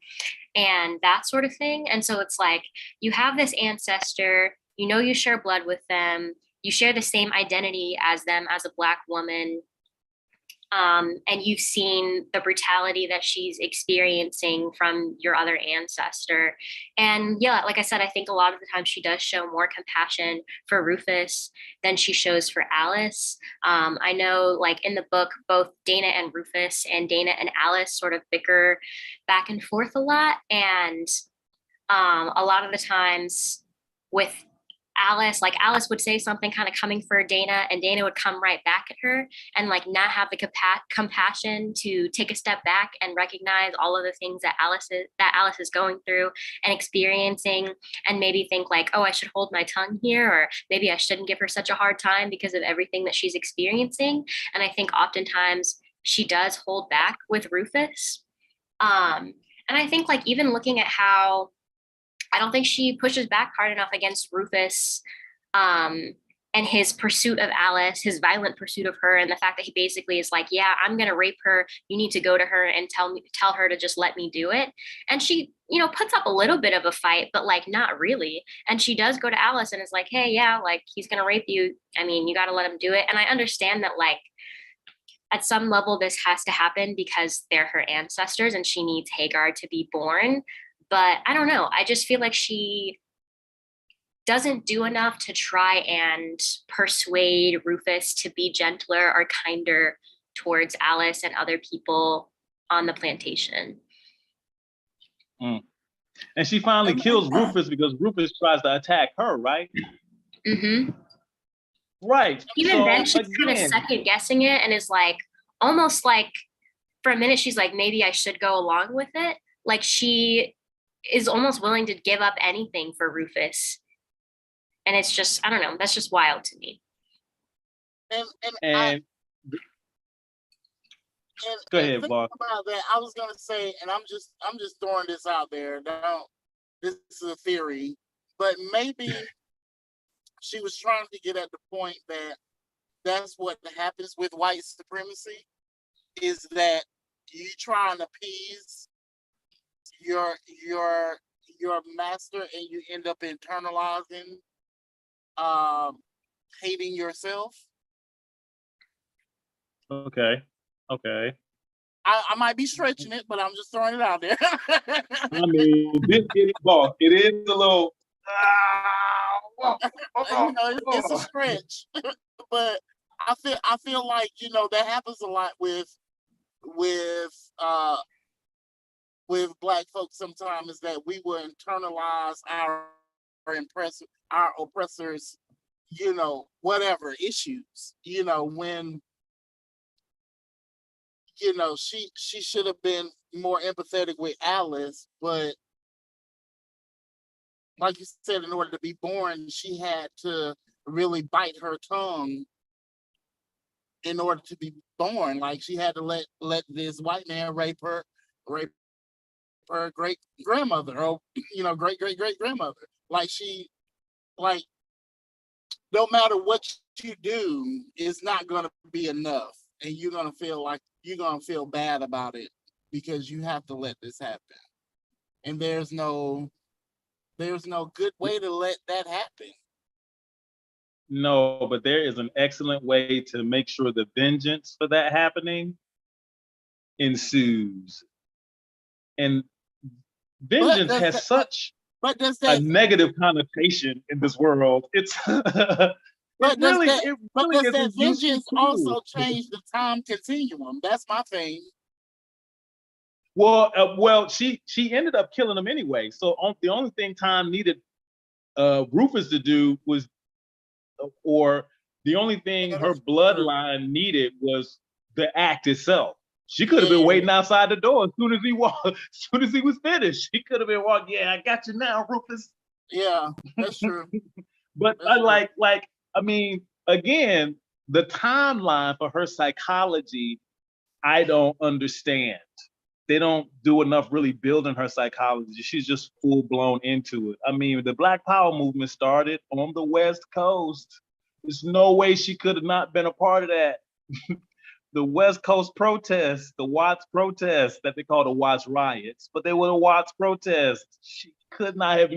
and that sort of thing. And so it's like, you have this ancestor, you share blood with them, you share the same identity as them as a Black woman, and you've seen the brutality that she's experiencing from your other ancestor. And yeah, like I said, I think a lot of the time she does show more compassion for Rufus than she shows for Alice. I know, like, in the book, both Dana and Rufus and Dana and Alice sort of bicker back and forth a lot. And a lot of the times with Alice, like, Alice would say something kind of coming for Dana, and Dana would come right back at her and like not have the compassion to take a step back and recognize all of the things that Alice is going through and experiencing, and maybe think like, oh, I should hold my tongue here, or maybe I shouldn't give her such a hard time because of everything that she's experiencing. And I think oftentimes she does hold back with Rufus. And I think, like, even looking at how I don't think she pushes back hard enough against Rufus, and his pursuit of Alice, his violent pursuit of her, and the fact that he basically is like, yeah, I'm going to rape her. You need to go to her and tell her to just let me do it. And she, puts up a little bit of a fight, but like not really. And she does go to Alice and is like, hey, yeah, like, he's going to rape you. I mean, you got to let him do it. And I understand that, like, at some level this has to happen because they're her ancestors and she needs Hagar to be born. But I don't know. I just feel like she doesn't do enough to try and persuade Rufus to be gentler or kinder towards Alice and other people on the plantation. And she finally kills Rufus because Rufus tries to attack her, right? Mm-hmm. Right. Even then, she's kind of second guessing it and is like, almost like, for a minute, she's like, maybe I should go along with it. Like, she is almost willing to give up anything for Rufus. And it's just, I don't know, that's just wild to me. And go ahead, Bob. About that, I was gonna say, and I'm just throwing this out there. This is a theory, but maybe she was trying to get at the point that that's what happens with white supremacy, is that you try and appease your master and you end up internalizing hating yourself. Okay. Okay. I might be stretching it, but I'm just throwing it out there. I mean, boss, it is a little. You know, it's a stretch, but I feel like, you know, that happens a lot with Black folks sometimes, is that we will internalize our oppressors, you know, whatever issues, you know, when, you know, she should have been more empathetic with Alice, but like you said, in order to be born, she had to really bite her tongue in order to be born. Like, she had to let this white man rape her great grandmother, or, you know, great grandmother. Like, like, no matter what you do, it's not gonna be enough, and you're gonna feel bad about it because you have to let this happen. And there's no good way to let that happen. No, but there is an excellent way to make sure the vengeance for that happening ensues. And vengeance has such a negative connotation in this world. It's But does it really is that a useful vengeance tool. also change the time continuum? That's my thing. Well, she ended up killing him anyway. So the only thing time needed Rufus to do was, or the only thing her bloodline needed was the act itself. She could have been waiting outside the door as soon as he walked, as soon as he was finished. She could have been walking. Yeah, I got you now, Rufus. Yeah, that's true. But I mean, again, the timeline for her psychology, I don't understand. They don't do enough really building her psychology. She's just full blown into it. I mean, the Black Power movement started on the West Coast. There's no way she could have not been a part of that. The West Coast protests, the Watts protests that they call the Watts riots, but they were the Watts protests. She could not have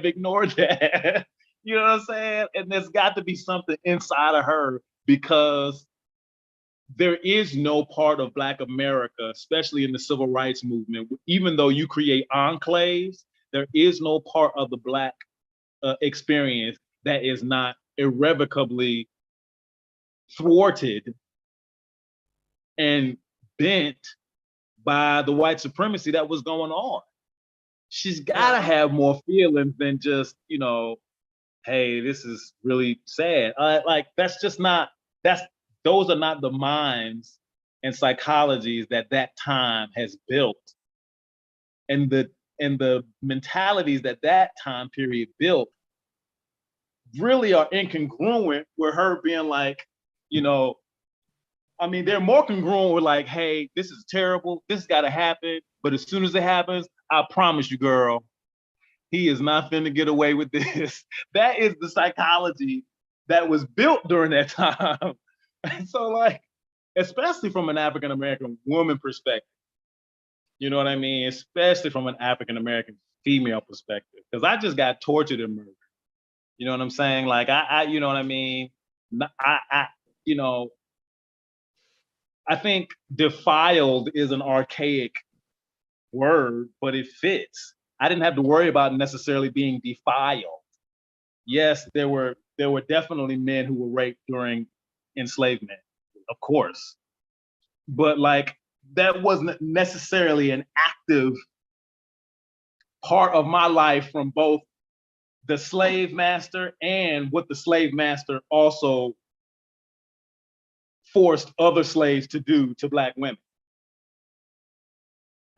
ignored that. You know what I'm saying? And there's got to be something inside of her, because there is no part of Black America, especially in the civil rights movement, even though you create enclaves, there is no part of the Black experience that is not irrevocably thwarted and bent by the white supremacy that was going on. She's got to have more feelings than just, you know, hey, this is really sad. Like, those are not the minds and psychologies that time has built, and the mentalities that time period built really are incongruent with her being like, you know, I mean, they're more congruent with like, hey, this is terrible, this has got to happen, but as soon as it happens, I promise you, girl, he is not finna get away with this. That is the psychology that was built during that time. And so, like, especially from an African American woman perspective, you know what I mean? Especially from an African American female perspective, because I just got tortured and murdered. You know what I'm saying? Like, I you know what I mean? You know, I think defiled is an archaic word, but it fits. I didn't have to worry about necessarily being defiled. Yes, there were definitely men who were raped during enslavement, of course. But like, that wasn't necessarily an active part of my life from both the slave master and what the slave master also forced other slaves to do to Black women.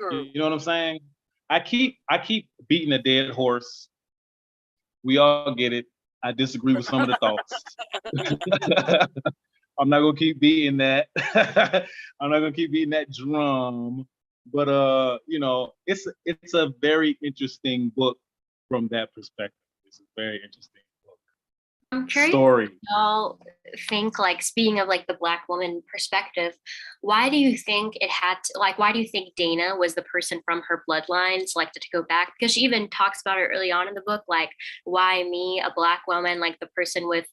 Sure. You know what I'm saying? I keep beating a dead horse. We all get it. I disagree with some of the thoughts. I'm not gonna keep beating that. I'm not gonna keep beating that drum. But you know, it's a very interesting book from that perspective. It's a very interesting book. I'm curious. Story. Y'all think, like, speaking of like the Black woman perspective, why do you think it had to, like, why do you think Dana was the person from her bloodline selected to go back? Because she even talks about it early on in the book, like, why me, a Black woman, like the person with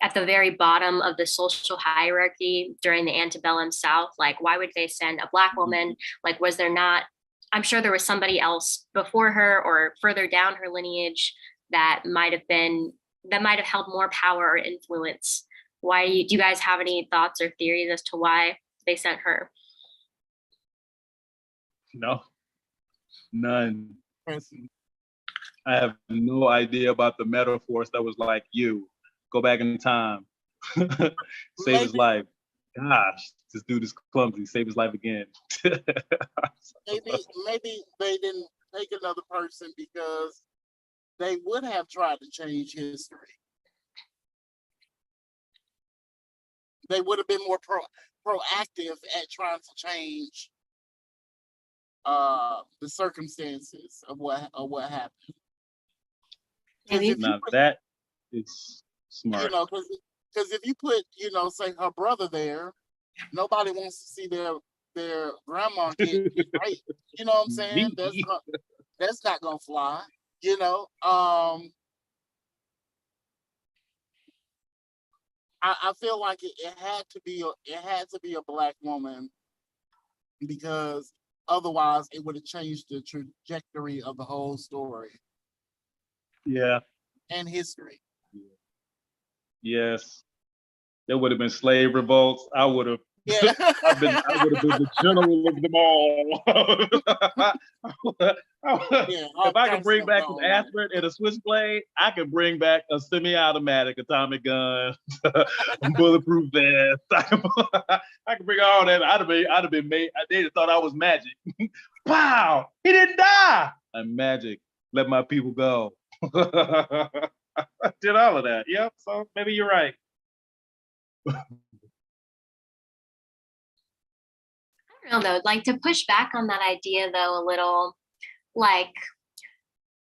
at the very bottom of the social hierarchy during the antebellum South. Like, why would they send a Black woman? Like, was there not, I'm sure there was somebody else before her or further down her lineage that might have held more power or influence. Why do you guys have any thoughts or theories as to why they sent her? No, none. Person. I have no idea about the metaphors that was like, you go back in time, save his life. Gosh, this dude is clumsy. Save his life again. maybe they didn't take another person because they would have tried to change history. They would have been more proactive at trying to change the circumstances of what happened. Now that is smart. You know, because if you put, you know, say her brother there, nobody wants to see their grandma get raped. You know what I'm saying? That's not gonna fly. You know, I feel like it had to be a Black woman, because otherwise it would have changed the trajectory of the whole story. Yeah. And history. Yes. There would have been slave revolts. I would have. Yeah. I would have been the general of them all. If I could bring back some aspirin and a switchblade, I could bring back a semi-automatic atomic gun, bulletproof vest. I could bring all that. I'd have been made. They'd have thought I was magic. Pow! He didn't die. I'm magic. Let my people go. I did all of that. Yep. So maybe you're right. I don't know, like, to push back on that idea though a little, like,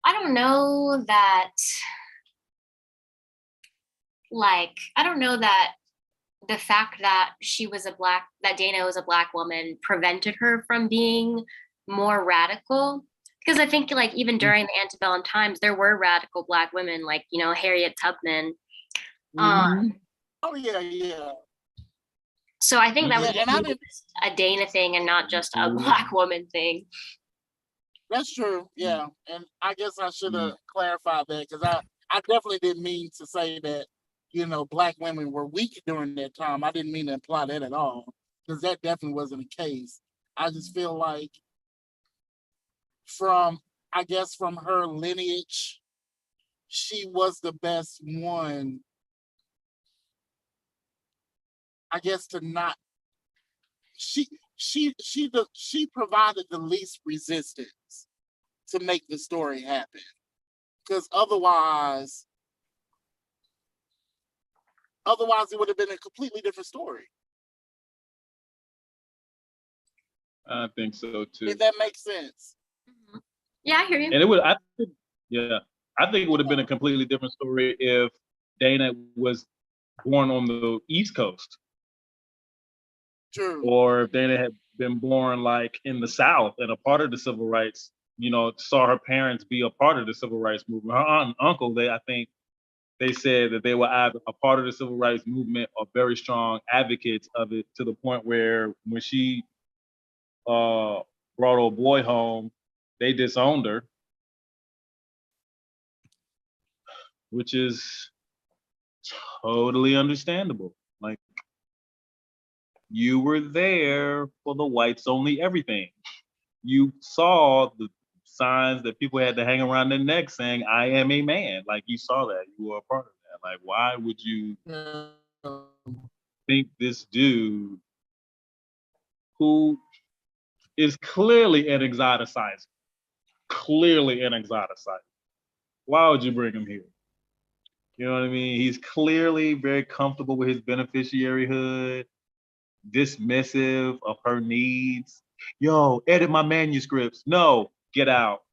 I don't know that the fact that that Dana was a Black woman prevented her from being more radical. Because I think, like, even during the antebellum times, there were radical Black women, like, you know, Harriet Tubman. Oh yeah. So I think that was and a Dana thing and not just a Black woman thing. That's true. Yeah, and I guess I should have clarified that, because I definitely didn't mean to say that, you know, Black women were weak during that time. I didn't mean to imply that at all, because that definitely wasn't the case. I just feel like from her lineage, she was the best one, I guess, to not. She provided the least resistance to make the story happen, because otherwise it would have been a completely different story. I think so too. If that makes sense. Yeah, I hear you. And I think it would have been a completely different story if Dana was born on the East Coast. True. Or if Dana had been born like in the South and a part of the civil rights, you know, saw her parents be a part of the civil rights movement. Her aunt and uncle, I think they said that they were either a part of the civil rights movement or very strong advocates of it, to the point where when she brought a boy home, they disowned her, which is totally understandable. Like, you were there for the whites only everything. You saw the signs that people had to hang around their neck saying, I am a man. Like, you saw that. You were a part of that. Like, why would you think this dude, who is clearly an exoticizer, why would you bring him here? You know what I mean? He's clearly very comfortable with his beneficiaryhood, dismissive of her needs. Yo, edit my manuscripts. No, get out.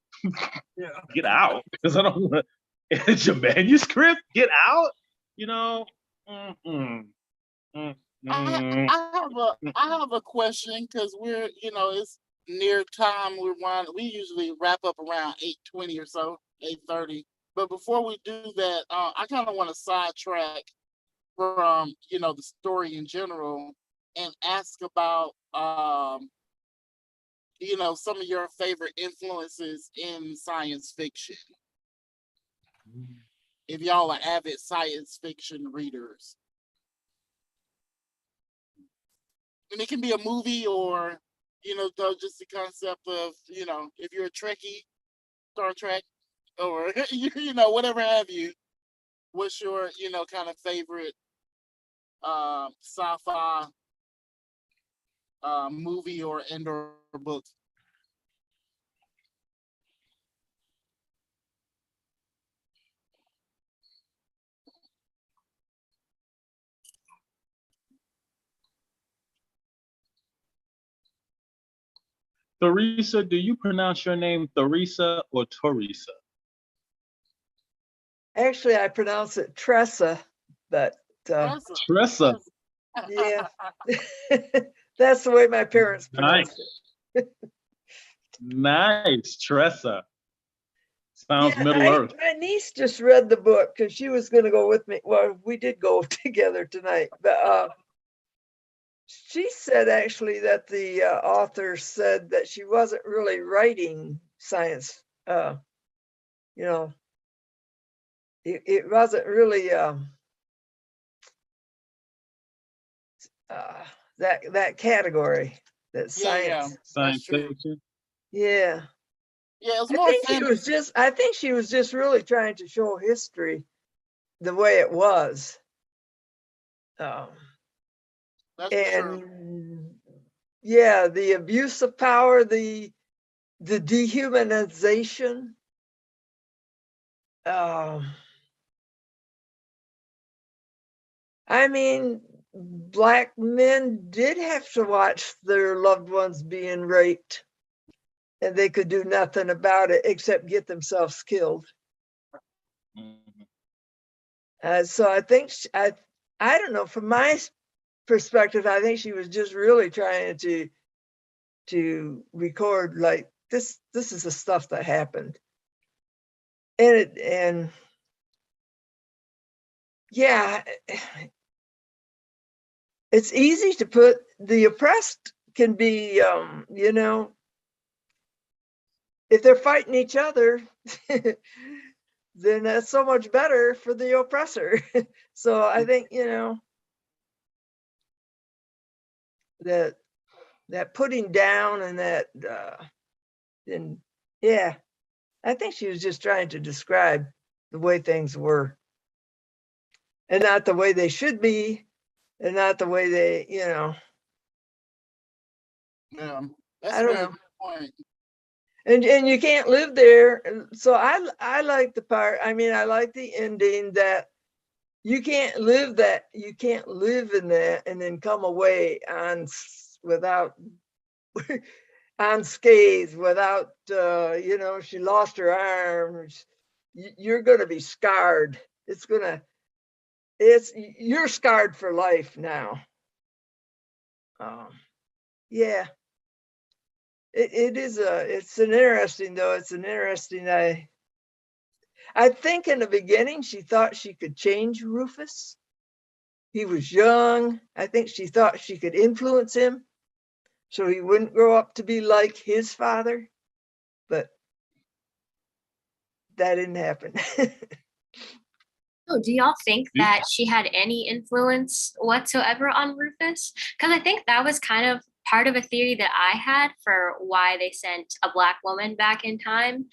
Yeah. Get out. Because I don't want to edit your manuscript. Get out. You know? I have a question, because we're, you know, it's near time. We usually wrap up around 8:20 or so, 8:30. But before we do that, I kind of want to sidetrack from, you know, the story in general and ask about, you know, some of your favorite influences in science fiction. If y'all are avid science fiction readers. And it can be a movie or, you know, just the concept of, you know, if you're a Trekkie, Star Trek, or, you know, whatever have you, what's your, you know, kind of favorite sci-fi movie or book? Theresa, do you pronounce your name Theresa or Teresa? Actually, I pronounce it Tressa, but Tressa. yeah, that's the way my parents pronounced it. Nice, Tressa. Sounds Yeah, Middle Earth. my niece just read the book because she was going to go with me. Well, we did go together tonight, but she said actually that the author said that she wasn't really writing science. You know, it wasn't really that category, that science. Yeah, Science fiction. Yeah. Yeah, it's more fantasy. I think she was just really trying to show history the way it was. That's And true. yeah, the abuse of power, the dehumanization. I mean, Black men did have to watch their loved ones being raped, and they could do nothing about it except get themselves killed. So I think I don't know. From my perspective, I think she was just really trying to record like this. This is the stuff that happened, and yeah, it's easy to put the oppressed can be, you know, if they're fighting each other, then that's so much better for the oppressor. So I think, you know, that putting down and that, and yeah, I think she was just trying to describe the way things were and not the way they should be and not the way they, you know. Yeah, that's I a don't very know. good point. And you can't live there. So I like the part, I mean, I like the ending that you can't live in that and then come away without unscathed, without you know, she lost her arms. You're gonna be scarred. You're scarred for life now. Yeah. It's an interesting though. It's an interesting, I think in the beginning she thought she could change Rufus. He was young. I think she thought she could influence him so he wouldn't grow up to be like his father, but that didn't happen. Oh, do y'all think that she had any influence whatsoever on Rufus? Because I think that was kind of part of a theory that I had for why they sent a Black woman back in time.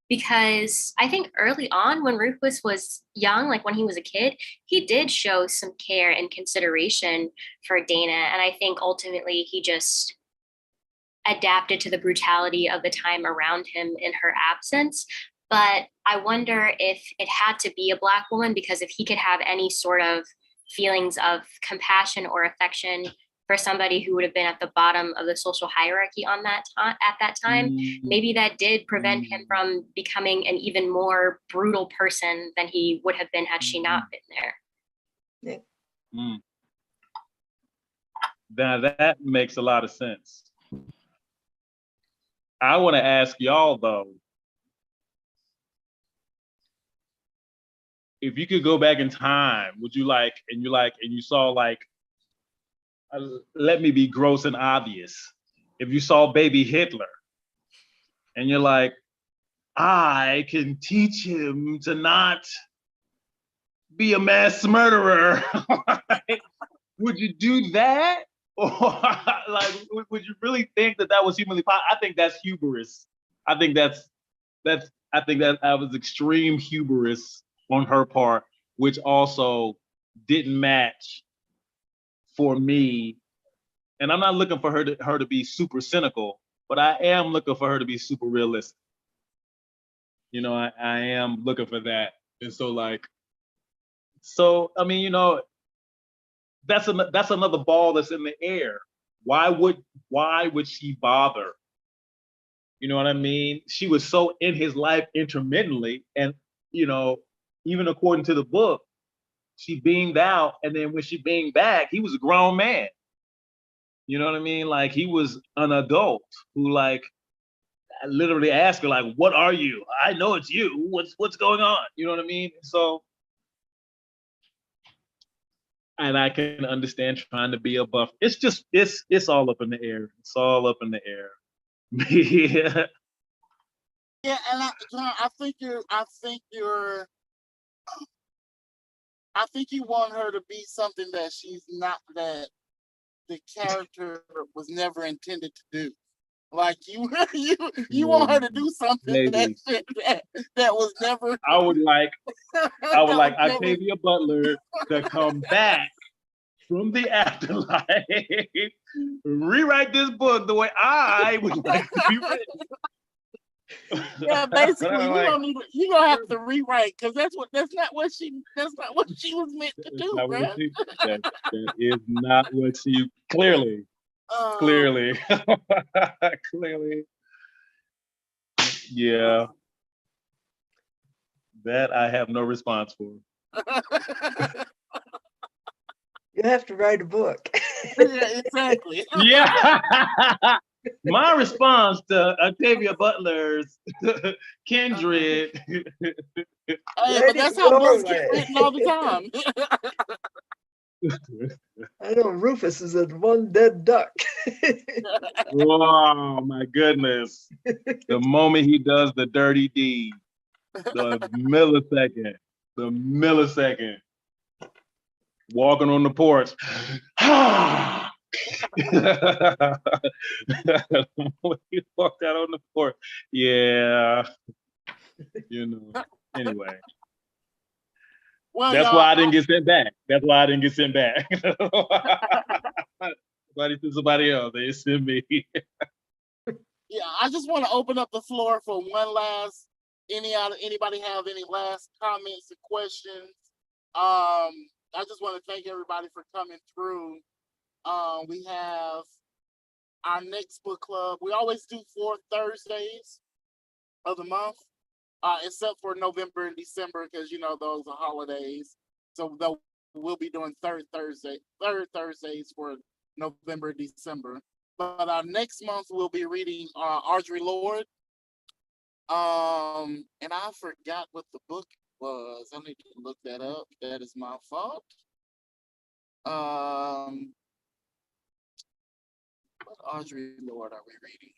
Because I think early on, when Rufus was young, like when he was a kid, he did show some care and consideration for Dana. And I think ultimately he just adapted to the brutality of the time around him in her absence. But I wonder if it had to be a Black woman, because if he could have any sort of feelings of compassion or affection for somebody who would have been at the bottom of the social hierarchy on that at that time, maybe that did prevent him from becoming an even more brutal person than he would have been had she not been there. Now that makes a lot of sense. I want to ask y'all though, if you could go back in time, would you like, and you saw like, let me be gross and obvious. If you saw baby Hitler and you're like, I can teach him to not be a mass murderer, would you do that? Or like, would you really think that was humanly possible? I think that's hubris. I think that was extreme hubris on her part, which also didn't match for me. And I'm not looking for her to be super cynical, but I am looking for her to be super realistic. You know, I am looking for that. And so I mean, you know, that's another ball that's in the air. Why would she bother? You know what I mean? She was so in his life intermittently, and you know, even according to the book, she beamed out, and then when she beamed back, he was a grown man. You know what I mean? Like he was an adult who like literally asked her like, "What are you? I know it's you. What's going on?" You know what I mean? So, and I can understand trying to be a buff. It's just it's all up in the air. It's all up in the air. Yeah. Yeah, and I think you want her to be something that she's not, that the character was never intended to do. Like you want her to do something that was never. I would like Octavia Butler to come back from the afterlife, rewrite this book the way I would like to be written. Yeah, basically, you're gonna have to rewrite, because that's not what she was meant to do, bro. That is not what she clearly. Yeah. That I have no response for. You have to write a book. Yeah, exactly. Yeah. My response to Octavia Butler's Kindred. Hey, but that's how books get written all the time. I know Rufus is a one dead duck. Oh my goodness. The moment he does the dirty deed, the millisecond, walking on the porch. He walked out on the porch. Yeah. You know. Anyway. Well, that's why I didn't get sent back. Somebody to somebody else. They sent me. Yeah, I just want to open up the floor for one last. Anybody have any last comments or questions? I just want to thank everybody for coming through. We have our next book club. We always do 4 Thursdays of the month, except for November and December, because you know those are holidays. So we'll be doing third Thursdays for November and December. But next month we'll be reading Audre Lorde. And I forgot what the book was. I need to look that up. That is my fault. What Audre Lorde are we reading?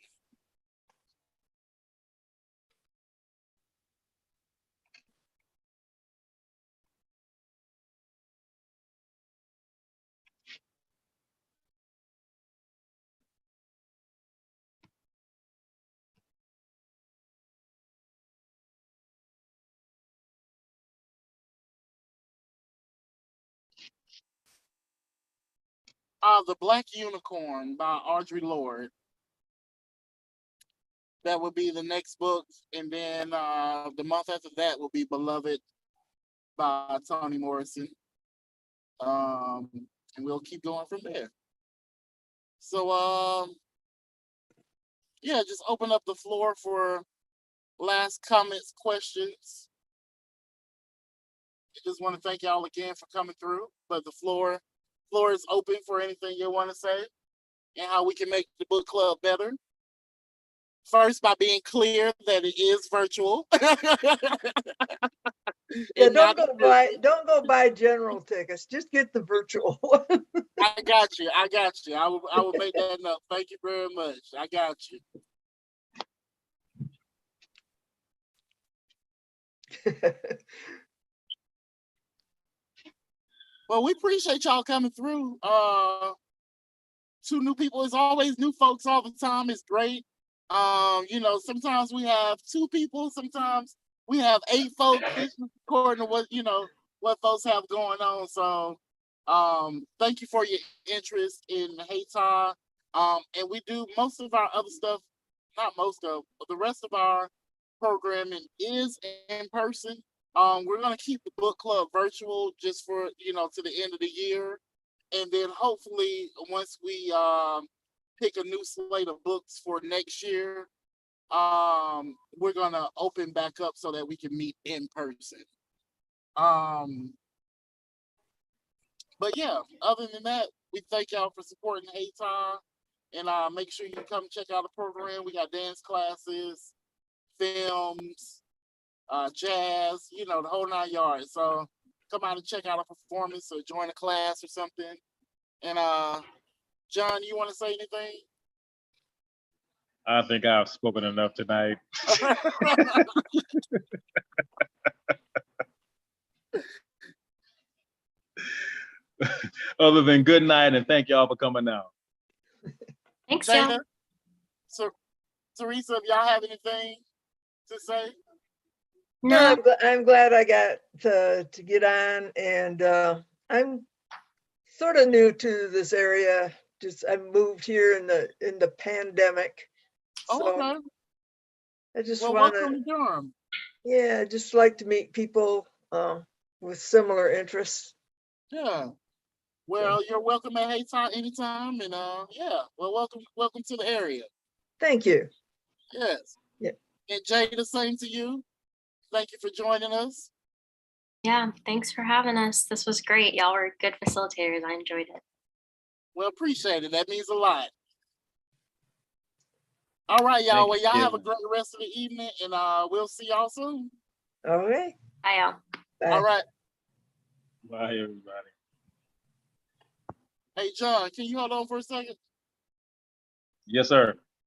The Black Unicorn by Audre Lorde. That will be the next book, and then the month after that will be Beloved by Toni Morrison. And we'll keep going from there. So yeah, just open up the floor for last comments, questions. I just want to thank y'all again for coming through. But the floor is open for anything you want to say and how we can make the book club better. First, by being clear that it is virtual. Yeah, And not don't go buy general tickets. Just get the virtual one. I got you. I will make that enough. Thank you very much. I got you. Well, we appreciate y'all coming through. 2 new people. It's always new folks all the time. It's great. Sometimes we have 2 people. Sometimes we have 8 folks. This is according to what folks have going on. So, thank you for your interest in Hayti. And we do most of our other stuff. Not most of, but the rest of our programming is in person. We're gonna keep the book club virtual just for to the end of the year, and then hopefully once we pick a new slate of books for next year, we're gonna open back up so that we can meet in person. But yeah, other than that, we thank y'all for supporting Hayti, and make sure you come check out the program. We got dance classes, films, jazz, the whole 9 yards. So come out and check out a performance or join a class or something. And John, you want to say anything? I think I've spoken enough tonight. Other than good night and thank y'all for coming out. Thanks, y'all. Jada, so, Teresa, if y'all have anything to say? No, I'm glad I got to get on, and I'm sort of new to this area. I moved here in the pandemic. So Okay. I just Well, want welcome to, to Durham. yeah, I just like to meet people with similar interests. Yeah. Well, you're welcome at Hayti anytime, and yeah. Well, welcome to the area. Thank you. Yes. Yeah. And Jay, the same to you. Thank you for joining us. yeah, thanks for having us. This was great. Y'all were good facilitators. I enjoyed it. Well, appreciate it. That means a lot. All right, y'all. Well, y'all have a great rest of the evening, and we'll see y'all soon. Okay. Bye, y'all. Bye. All right. Bye, everybody. Hey, John, can you hold on for a second? Yes, sir.